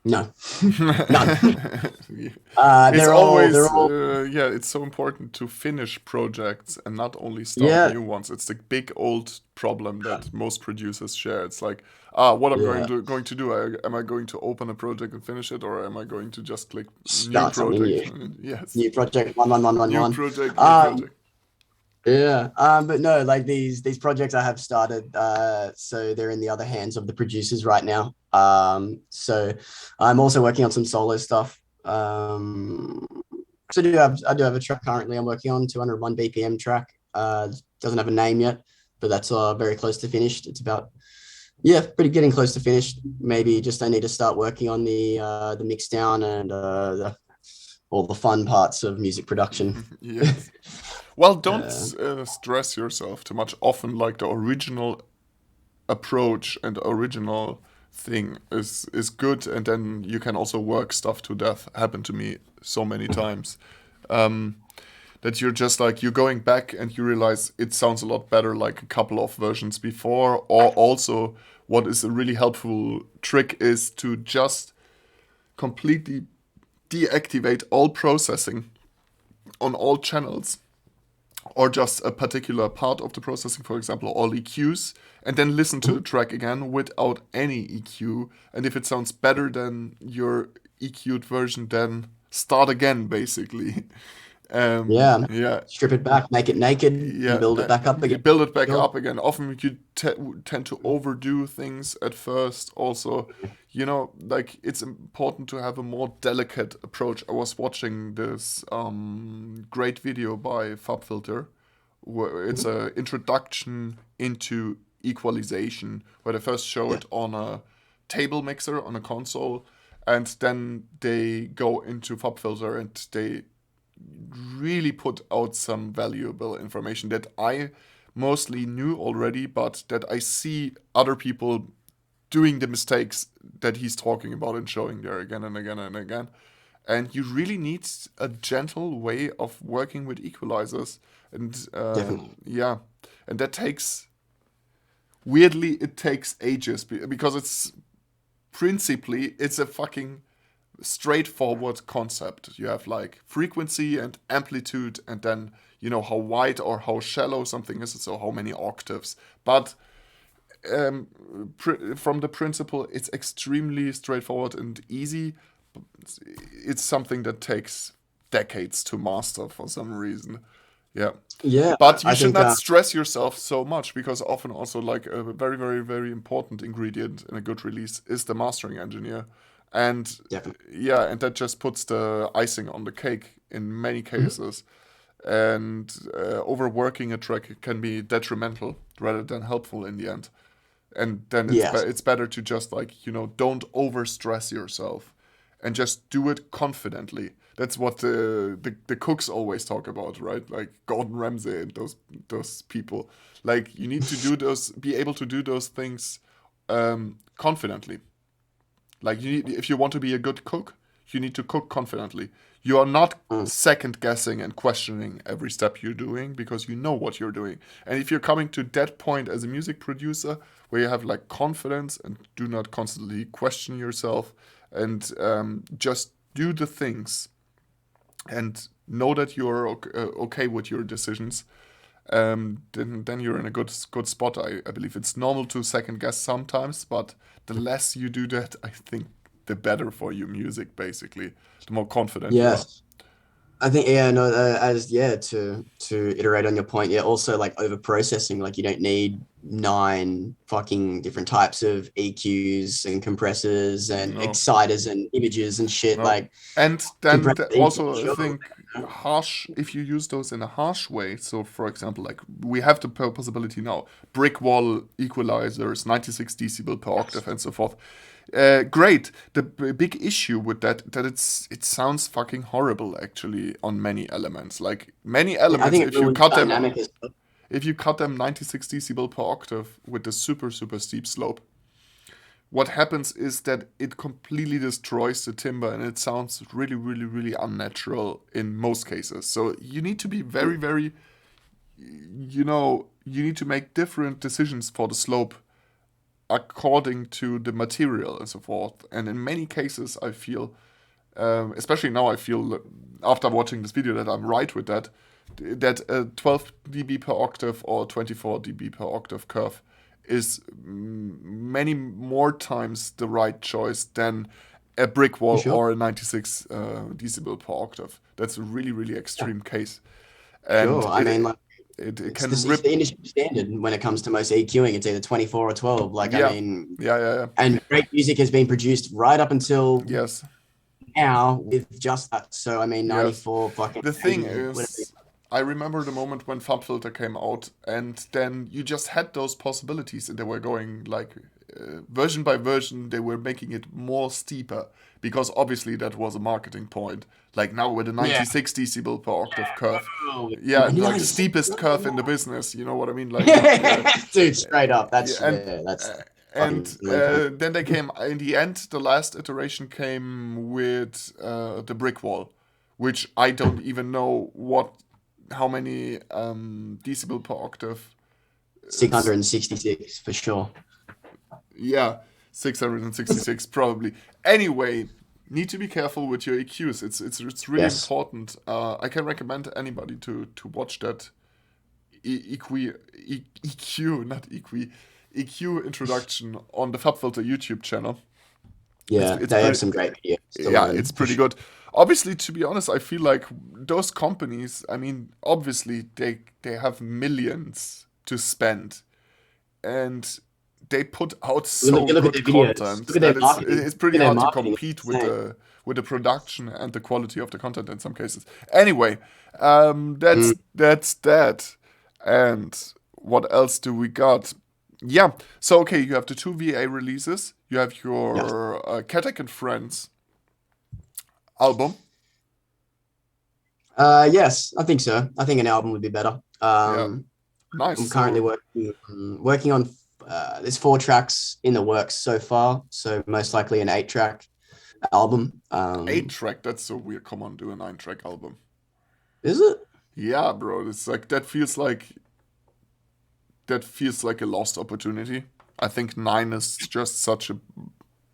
no, none. Yeah. It's They're always all yeah. It's so important to finish projects and not only start yeah new ones. It's the big old problem that most producers share. It's like, what I'm yeah. going to do? Am I going to open a project and finish it, or am I going to just click new Start something project? new. Yes, New project one. new project, new Um, project. Yeah, but no, like these projects I have started, so they're in the other hands of the producers right now. So I'm also working on some solo stuff. So I do have a track currently I'm working on 201 BPM track. Doesn't have a name yet, but that's very close to finished. It's about pretty getting close to finished. Maybe just I need to start working on the mix down and all the fun parts of music production. Yes. Well, don't uh, stress yourself too much. Often, like the original approach and original thing is good, and then you can also work stuff to death. Happened to me so many times. Um, that you're just like you're going back and you realize it sounds a lot better like a couple of versions before. Or also, what is a really helpful trick is to just completely deactivate all processing on all channels or just a particular part of the processing, for example, all EQs, and then listen to the track again without any EQ. And if it sounds better than your EQ'd version, then start again, basically. Yeah, Yeah, strip it back, make it naked, and yeah, build it back up again. build it back Sure. up again. Often you tend to overdo things at first. Also, like it's important to have a more delicate approach. I was watching this great video by FabFilter, where it's Mhm. a introduction into equalization, where they first show Yeah. it on a table mixer on a console, and then they go into FabFilter and they really put out some valuable information that I mostly knew already, but that I see other people doing the mistakes that he's talking about and showing there again and again and again. And you really need a gentle way of working with equalizers. And Definitely. yeah, and that takes, weirdly, it takes ages because it's principally, it's a fucking straightforward concept. You have like frequency and amplitude, and then how wide or how shallow something is, so how many octaves. But um, from the principle, it's extremely straightforward and easy. It's something that takes decades to master for some reason. Yeah. Yeah, But you I should think not stress yourself so much, because often also like a very, very, very important ingredient in a good release is the mastering engineer. And definitely. yeah, and that just puts the icing on the cake in many Mhm. cases. And overworking a track can be detrimental rather than helpful in the end. And then Yes. it's better to just like don't overstress yourself, and just do it confidently. That's what the cooks always talk about, right? Like Gordon Ramsay and those people. Like you need to be able to do those things confidently. Like if you want to be a good cook, you need to cook confidently. You are not Mm. second guessing and questioning every step you're doing, because you know what you're doing. And if you're coming to that point as a music producer where you have like confidence and do not constantly question yourself, and just do the things and know that you're okay with your decisions, then you're in a good spot. I believe it's normal to second guess sometimes, but the less you do that, I think the better for your music. Basically, the more confident you are. Yes. I think yeah, no, as yeah, to iterate on your point, yeah, also like over processing, like you don't need nine fucking different types of EQs and compressors and No, exciters and images and shit. no, Like and then compressor EQ, also I sure. think harsh, if you use those in a harsh way. So, for example, like we have the possibility now, brick wall equalizers, 96 decibel per octave, and so forth. Great. The big issue with that it sounds fucking horrible actually on many elements. Like many Yeah, I elements, think it if you ruins cut them dynamic as well. 96 decibel per octave with the super super steep slope, what happens is that it completely destroys the timbre, and it sounds really really really unnatural in most cases. So you need to be very Mm. very, you need to make different decisions for the slope according to the material and so forth. And in many cases, I feel, especially now, I feel after watching this video that I'm right with that. That a 12 dB per octave or 24 dB per octave curve is many more times the right choice than a brick For wall sure. or a 96 decibel per octave. That's a really, really Yeah, extreme case. And sure. I mean, like it it's can this it's rip. the industry standard when it comes to most EQing. It's either 24 or 12. Like, I Yeah, mean, yeah, yeah, yeah. and great music has been produced right up until Yes, now with just that. So I mean, yes. 94 fucking The thing 80, whatever. is, I remember the moment when FabFilter came out, and then you just had those possibilities, and they were going like version by version. They were making it more steeper, because obviously that was a marketing point. Like now with a Yeah. 96 decibel per octave curve, Oh, yeah, like 96. steepest curve in the business. You know what I mean? Like Yeah, dude, straight up. yeah, That's yeah, that's and fucking delusional. then they came in the end. The last iteration came with the brick wall, which I don't even know how many decibel per octave. It's, 666 for sure. yeah, 666 probably. Anyway, need to be careful with your EQs. It's really Yes. important. I can recommend anybody to watch that EQ, not EQ introduction on the FabFilter YouTube channel. Yeah, It's they have pretty. some great videos to Yeah, learn it's for pretty sure. good. Obviously, to be honest, I feel like those companies. I mean, obviously they have millions to spend, and they put out so You look at good their videos. content Look at their that marketing. it's Look pretty at their hard to marketing. It's compete insane. with the production and the quality of the content in some cases. Anyway, Mm, that's that. And what else do we got? Yeah. So okay, you have the two VA releases. You have yes. your Ketek and Friends album. Yes, I think so. I think an album would be better. Yeah. Nice. I'm currently So working on. There's 4 tracks in the works so far, so most likely an 8-track album. 8 track. That's so weird. Come on, do a 9 track album. Is it? Yeah, bro. It's like that feels like a lost opportunity. I think 9 is just such a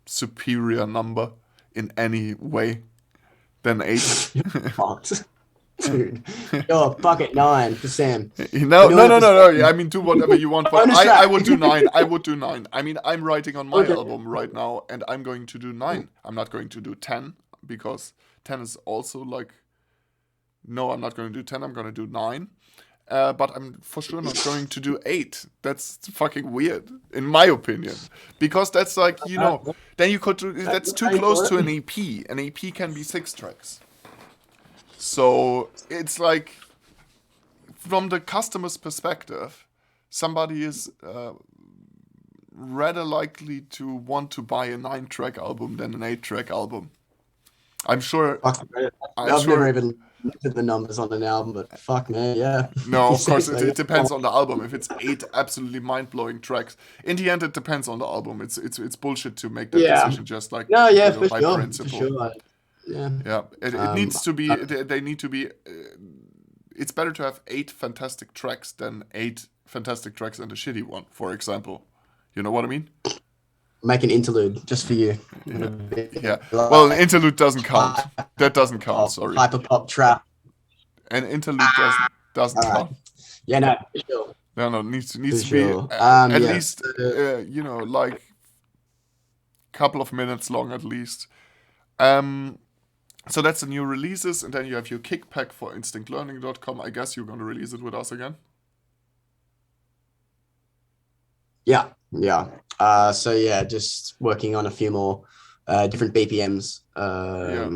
superior number in any way than 8. You're fucked, dude. Yo, fuck it, 9 for Sam. We're No, no, doing it no, for no, no. Sam. I mean, do whatever you want, but Bonus I track. would do 9. I would do 9. I mean, I'm writing on my Okay. album right now, and I'm going to do 9. I'm not going to do 10 because 10 is also like, no, I'm not going to do 10. I'm going to do 9. But I'm for sure not going to do 8. That's fucking weird, in my opinion. Because that's like, then you could do, that's too Ready close for to an it? EP. An EP can be 6 tracks. So it's like, from the customer's perspective, somebody is rather likely to want to buy a 9 track album than an 8 track album. I'm sure, Fuck, man. I'm I've never sure even looked at the numbers on an album, but fuck, man, yeah. No, You of say course, so, it, yeah. it depends on the album. If it's 8 absolutely mind-blowing tracks, in the end, it depends on the album. It's bullshit to make that Yeah. decision just like No, yeah, for by sure, for principle. sure. Yeah. Yeah, it Um, needs to be. uh, They need to be. It's better to have 8 fantastic tracks than 8 fantastic tracks and a shitty one. For example, you know what I mean? make an interlude just for you. Yeah, It'll be yeah. Well, an like interlude doesn't count. That doesn't count. Sorry, hyper pop trap. an interlude doesn't All right. count. Yeah, no, for sure. No, no, needs For to be sure. at Yeah. least like couple of minutes long at least. Um, so that's the new releases, and then you have your kick pack for instinctlearning.com. I guess you're going to release it with us again. Yeah. Yeah. So yeah, just working on a few more different BPMs. Yeah.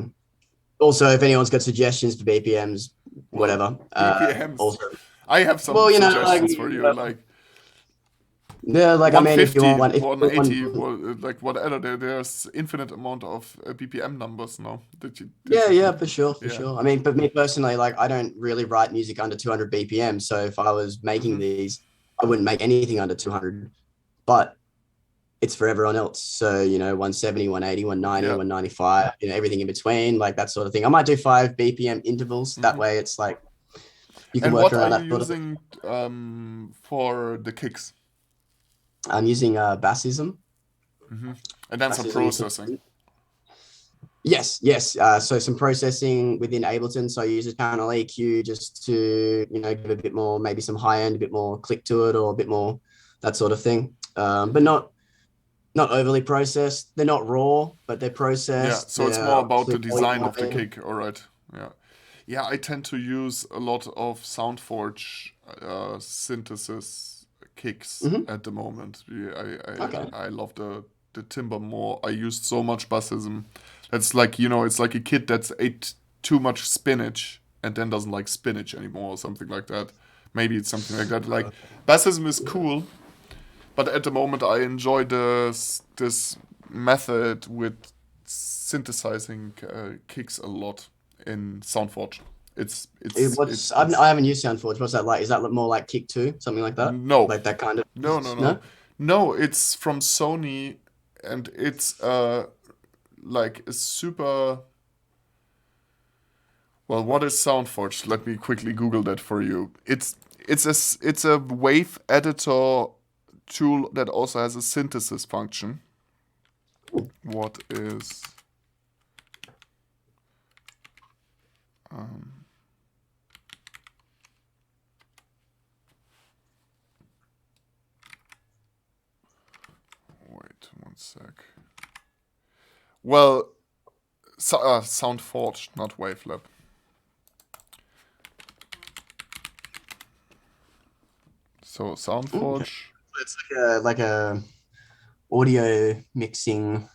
Also, if anyone's got suggestions for BPMs, Well, whatever. BPMs. Also, I have some well, like suggestions for you, like yeah, like I mean, if you 150, want, if you 180, want, like whatever. There's infinite amount of BPM numbers now that yeah, you yeah, could. for sure, for Yeah. sure. I mean, but me personally, like I don't really write music under 200 BPM. So if I was making Hmm. these, I wouldn't make anything under 200. But it's for everyone else. So, 170, 180, 190, Yeah. 195, everything in between, like that sort of thing. I might do 5 BPM intervals. That Hmm. way it's like you can And work what are around you that sort of. using for the kicks? I'm using Bassism. Hmm. And then some Bassism. processing. Yes, yes. So some processing within Ableton. So I use a channel EQ just to, give a bit more, maybe some high end, a bit more click to it or a bit more that sort of thing. But Hmm. not overly processed. They're not raw, but they're Yeah, processed. so it's more They're about the obviously design of the volume. kick. All right. Yeah. Yeah, I tend to use a lot of SoundForge synthesis kicks Mhm. at the moment. Yeah, Okay. I love the timbre more. I used so much bassism. It's like, it's like a kid that's ate too much spinach and then doesn't like spinach anymore or something like that. Maybe it's something like that. Like, bassism is cool, but at the moment I enjoy this method with synthesizing kicks a lot in SoundForge. It's it's What's it's I it's haven't used Soundforge. What's that like? Is that more like Kick 2, something like that? no, Like that kind of? no, no, no, No. no. It's from Sony, and it's like a super. Well, what is SoundForge? Let me quickly Google that for you. It's a wave editor tool that also has a synthesis function. What is um, wait one sec. Well, SoundForge, not Wavelab. So Okay. SoundForge. It's like a audio mixing.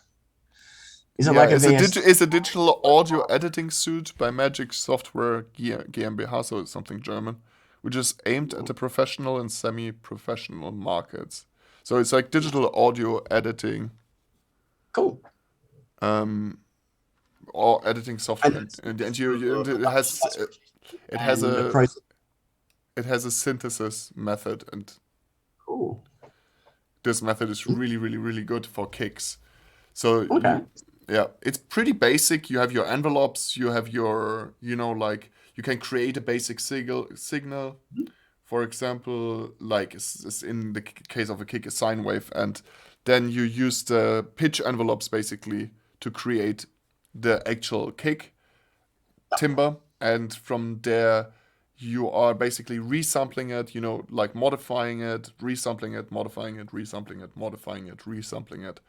Is it Yeah, like a VS? is a digital audio editing suite by Magic Software GmbH, so it's something German, which is aimed at the professional and semi-professional markets. So it's like digital audio editing, Cool. um, or editing And software, that's and for production, that's for it has and the a process. it has a synthesis method, and Cool. this method is really, really, really good for kicks. So Okay. yeah, it's pretty basic. You have your envelopes, you have your, like you can create a basic signal. For example, like in the case of a kick, a sine wave, and then you use the pitch envelopes basically to create the actual kick timbre, and from there you are basically resampling it, like modifying it, resampling it, modifying it, resampling it, modifying it, resampling it.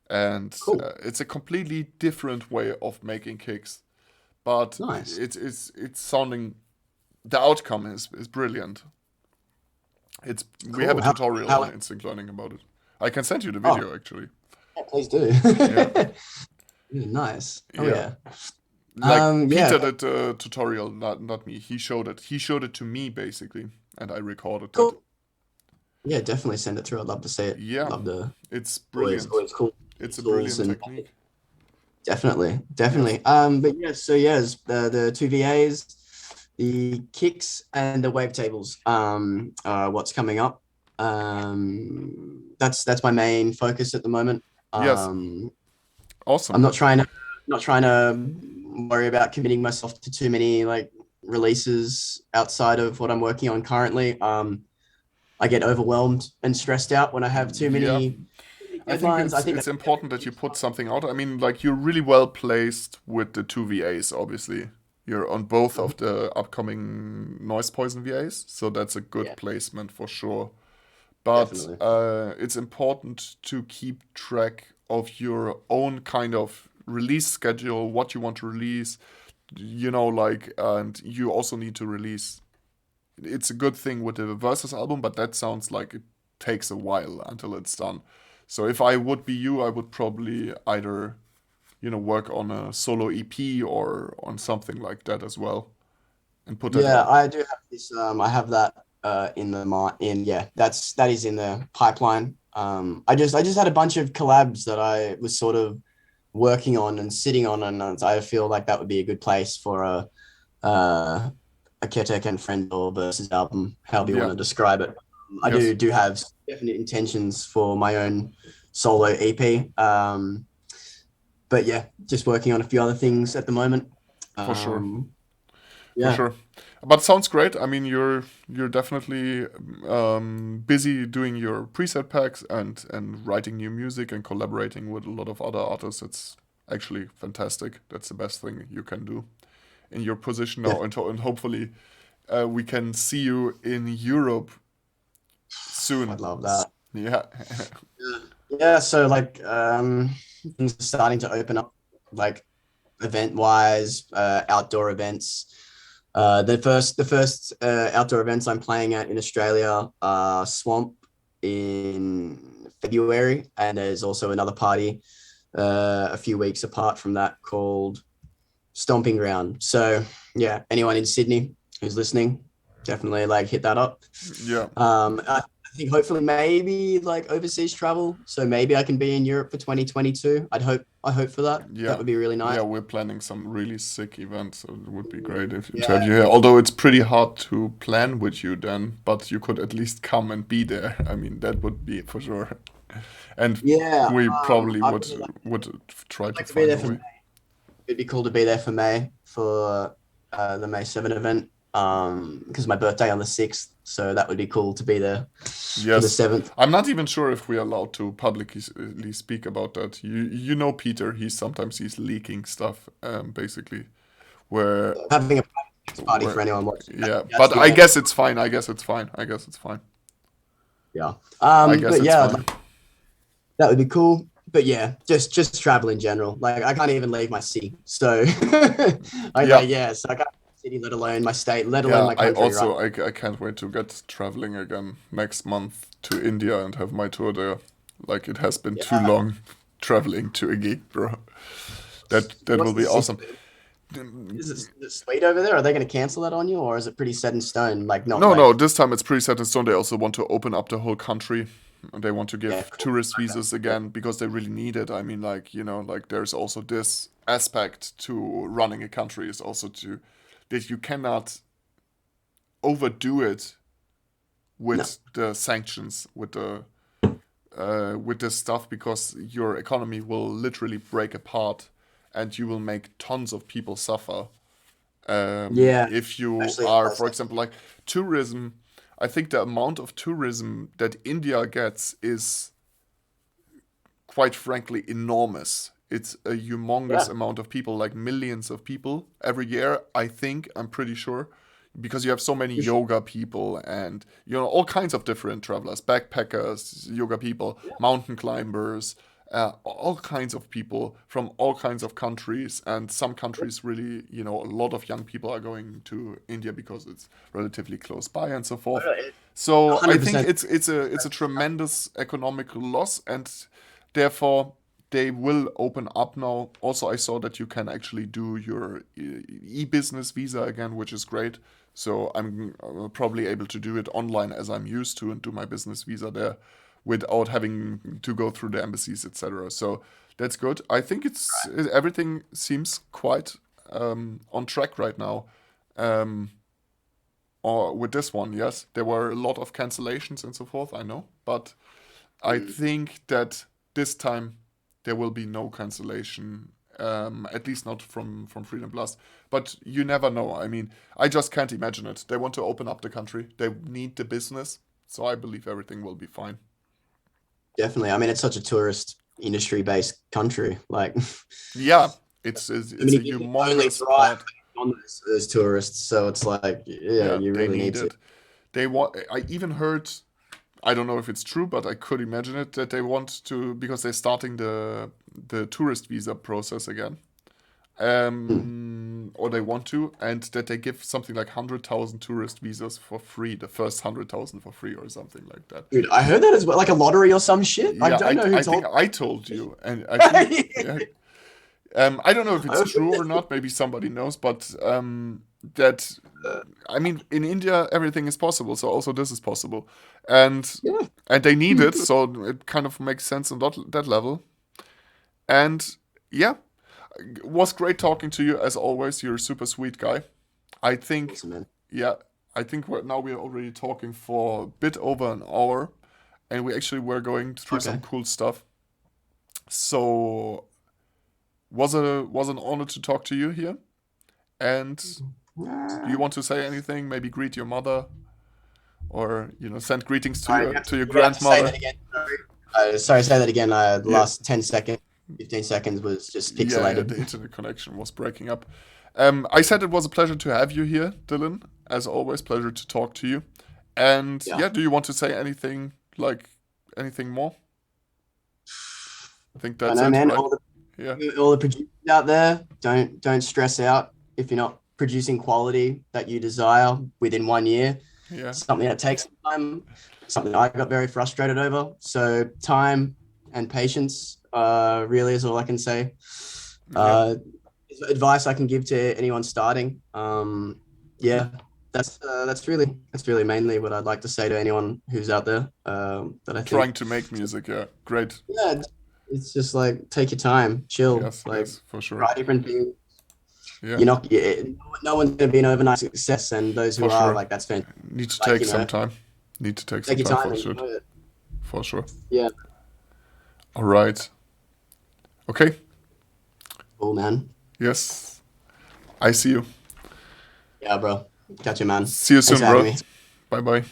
And Cool. it's a completely different way of making kicks, but Nice. it's sounding, the outcome is brilliant. It's We have Cool. a tutorial on How? Instinct Learning about it. I can send you the Oh, video actually. yeah, please do. Yeah, Yeah, nice. Oh yeah. yeah. Like Yeah. Peter did the tutorial, not me. He showed it. He showed it to me basically, and I recorded it. Cool. Yeah, definitely send it through. I'd love to see it. Yeah, Love the it's always brilliant. always cool It's a tools brilliant and technique. definitely, Yes, definitely. But yes, so yes, the two VAs, the kicks and the wavetables. What's coming up. That's my main focus at the moment. yes, Um, I'm awesome. not trying to worry about committing myself to too many like releases outside of what I'm working on currently. I get overwhelmed and stressed out when I have too Yeah, many I think deadlines. I think it's that's important that you put something out. I mean, like you're really well placed with the two VAs. Obviously, you're on both of the upcoming Noise Poison VAs, so that's a good yeah, placement for sure. But definitely. it's important to keep track of your own kind of release schedule, what you want to release, and you also need to release. It's a good thing with the Versus album, but that sounds like it takes a while until it's done. So if I would be you, I would probably either, work on a solo EP or on something like that as well and put that Yeah, out. I do have this. I have that in the in yeah, that is in the pipeline. I just had a bunch of collabs that I was sort of working on and sitting on, and I feel like that would be a good place for a Ketek and Friend versus album, however you want Yeah. to describe it. I Yes. do have definite intentions for my own solo EP. But yeah, just working on a few other things at the moment. For sure. Um, For yeah, sure. But sounds great. I mean, you're definitely busy doing your preset packs and writing new music and collaborating with a lot of other artists. It's actually fantastic. That's the best thing you can do in your position yeah, now, and hopefully we can see you in Europe soon. I'd love that. Yeah. Yeah, yeah. So like, things are starting to open up, like event wise, outdoor events. The first outdoor events I'm playing at in Australia are Swamp in February, and there's also another party a few weeks apart from that called Stomping Ground. So yeah, anyone in Sydney who's listening, definitely like hit that up. Yeah. I think hopefully maybe like overseas travel. So maybe I can be in Europe for 2022. I hope for that. That Yeah. would be really nice. Yeah, we're planning some really sick events, so it would be great if to Yeah, have you here. Although it's pretty hard to plan with you then, but you could at least come and be there. I mean, that would be for sure. And yeah. we probably I'd would really would try to like to be find there a for way. it'd be cool to be there for May for the May 7 event. Because my birthday on the 6th, so that would be cool to be there for the Yes. 7th. I'm not even sure if we're allowed to publicly speak about that. You know Peter, he's leaking stuff, basically. Where Having a party where for anyone watching. yeah, That's but I my guess it's fine. I guess it's fine. I guess it's fine. yeah. I guess But it's yeah, fine. that would be cool. but yeah, just travel in general. Like I can't even leave my city. So I Yeah, like yeah, so I can't leave my city, let alone my state, let alone yeah. my I country, right? also I can't wait to get traveling again next month to India and have my tour there. Like it has been too Yeah. long traveling to a gig, bro. That will What's the be awesome. situation? Is it sweet over there? Are they going to cancel that on you, or is it pretty set in stone? Like not No, no, like this time it's pretty set in stone. They also want to open up the whole country. They want to yeah, give cool. tourist Okay. visas again because they really need it. I mean, like, like there's also this aspect to running a country is also that you cannot overdo it No, with the sanctions, with this stuff because your economy will literally break apart and you will make tons of people suffer yeah, if you especially in a are, place for like example, like tourism. I think the amount of tourism that India gets is quite frankly enormous. It's a humongous yeah, amount of people, like millions of people every year. I'm pretty sure, because you have so many for sure. yoga people and all kinds of different travelers, backpackers, yoga people, Yeah, mountain climbers, all kinds of people from all kinds of countries. And some countries really, a lot of young people are going to India because it's relatively close by and so forth. totally. So I think 100%. it's a tremendous economic loss, and therefore they will open up now. Also, I saw that you can actually do your e-business visa again, which is great. So I'm probably able to do it online as I'm used to and do my business visa there without having to go through the embassies, etc. So that's good. I think everything seems quite on track right now. Um, or with this one, yes, there were a lot of cancellations and so forth. I know, but I Mm. think that this time there will be no cancellation, at least not from Freedom Blast. But you never know. I mean, I just can't imagine it. They want to open up the country. They need the business, so I believe everything will be fine. Definitely. I mean, it's such a tourist industry based country. Like, Yeah, so it's many a people only humongous thrive part. on those tourists. So it's like, yeah, Yeah, you they really need need to. it. They want. I even heard. I don't know if it's true, but I could imagine it that they want to because they're starting the tourist visa process again. Hmm. Or they want to, and that they give something like 100,000 tourist visas for free, the first 100,000 for free or something like that. Dude, I heard that as well, like a lottery or some shit. I Yeah, don't know who I think told I told you, and I think me. yeah, I don't know if it's I true or not. Maybe somebody knows, but that I mean, in India everything is possible, so also this is possible, and yeah. and they need Hmm, it, good. so it kind of makes sense on that level. And yeah, it was great talking to you as always. You're a super sweet guy. I think, Awesome, man. yeah, I think we're already talking for a bit over an hour, and we actually were going through some Okay. cool stuff. So was an honor to talk to you here. And do you want to say anything? Maybe greet your mother, or send greetings Sorry, to your you're gonna have to say that grandmother. again. Sorry, sorry, say that again. The Yeah, last 10 seconds, 15 seconds was just yeah. pixelated. The internet connection was breaking up. I said it was a pleasure to have you here, Dylan. As always, pleasure to talk to you. And Yeah. yeah, do you want to say anything anything more? I think I that's know, it, man. right? Yeah, All the producers out there, don't stress out if you're not producing quality that you desire within 1 year. yeah, Something that takes time, something I got very frustrated over. So time and patience really is all I can say. yeah. Uh, advice I can give to anyone starting. Yeah, that's really mainly what I'd like to say to anyone who's out there. That I think, Trying to make music, yeah, great. yeah, it's just like take your time, chill, Yes, like yes, for sure. try different things. Yeah, You're not, yeah, no one's gonna be an overnight success, and those who for are, sure. like, that's fantastic. Need to Like, take some time. Need to take some take your time time for and sure. enjoy it. For sure. Yeah, All right. Okay. cool, man. Yes. I see you. Yeah, bro. Catch you, man. See you Thanks soon, for having bro. me. Bye bye.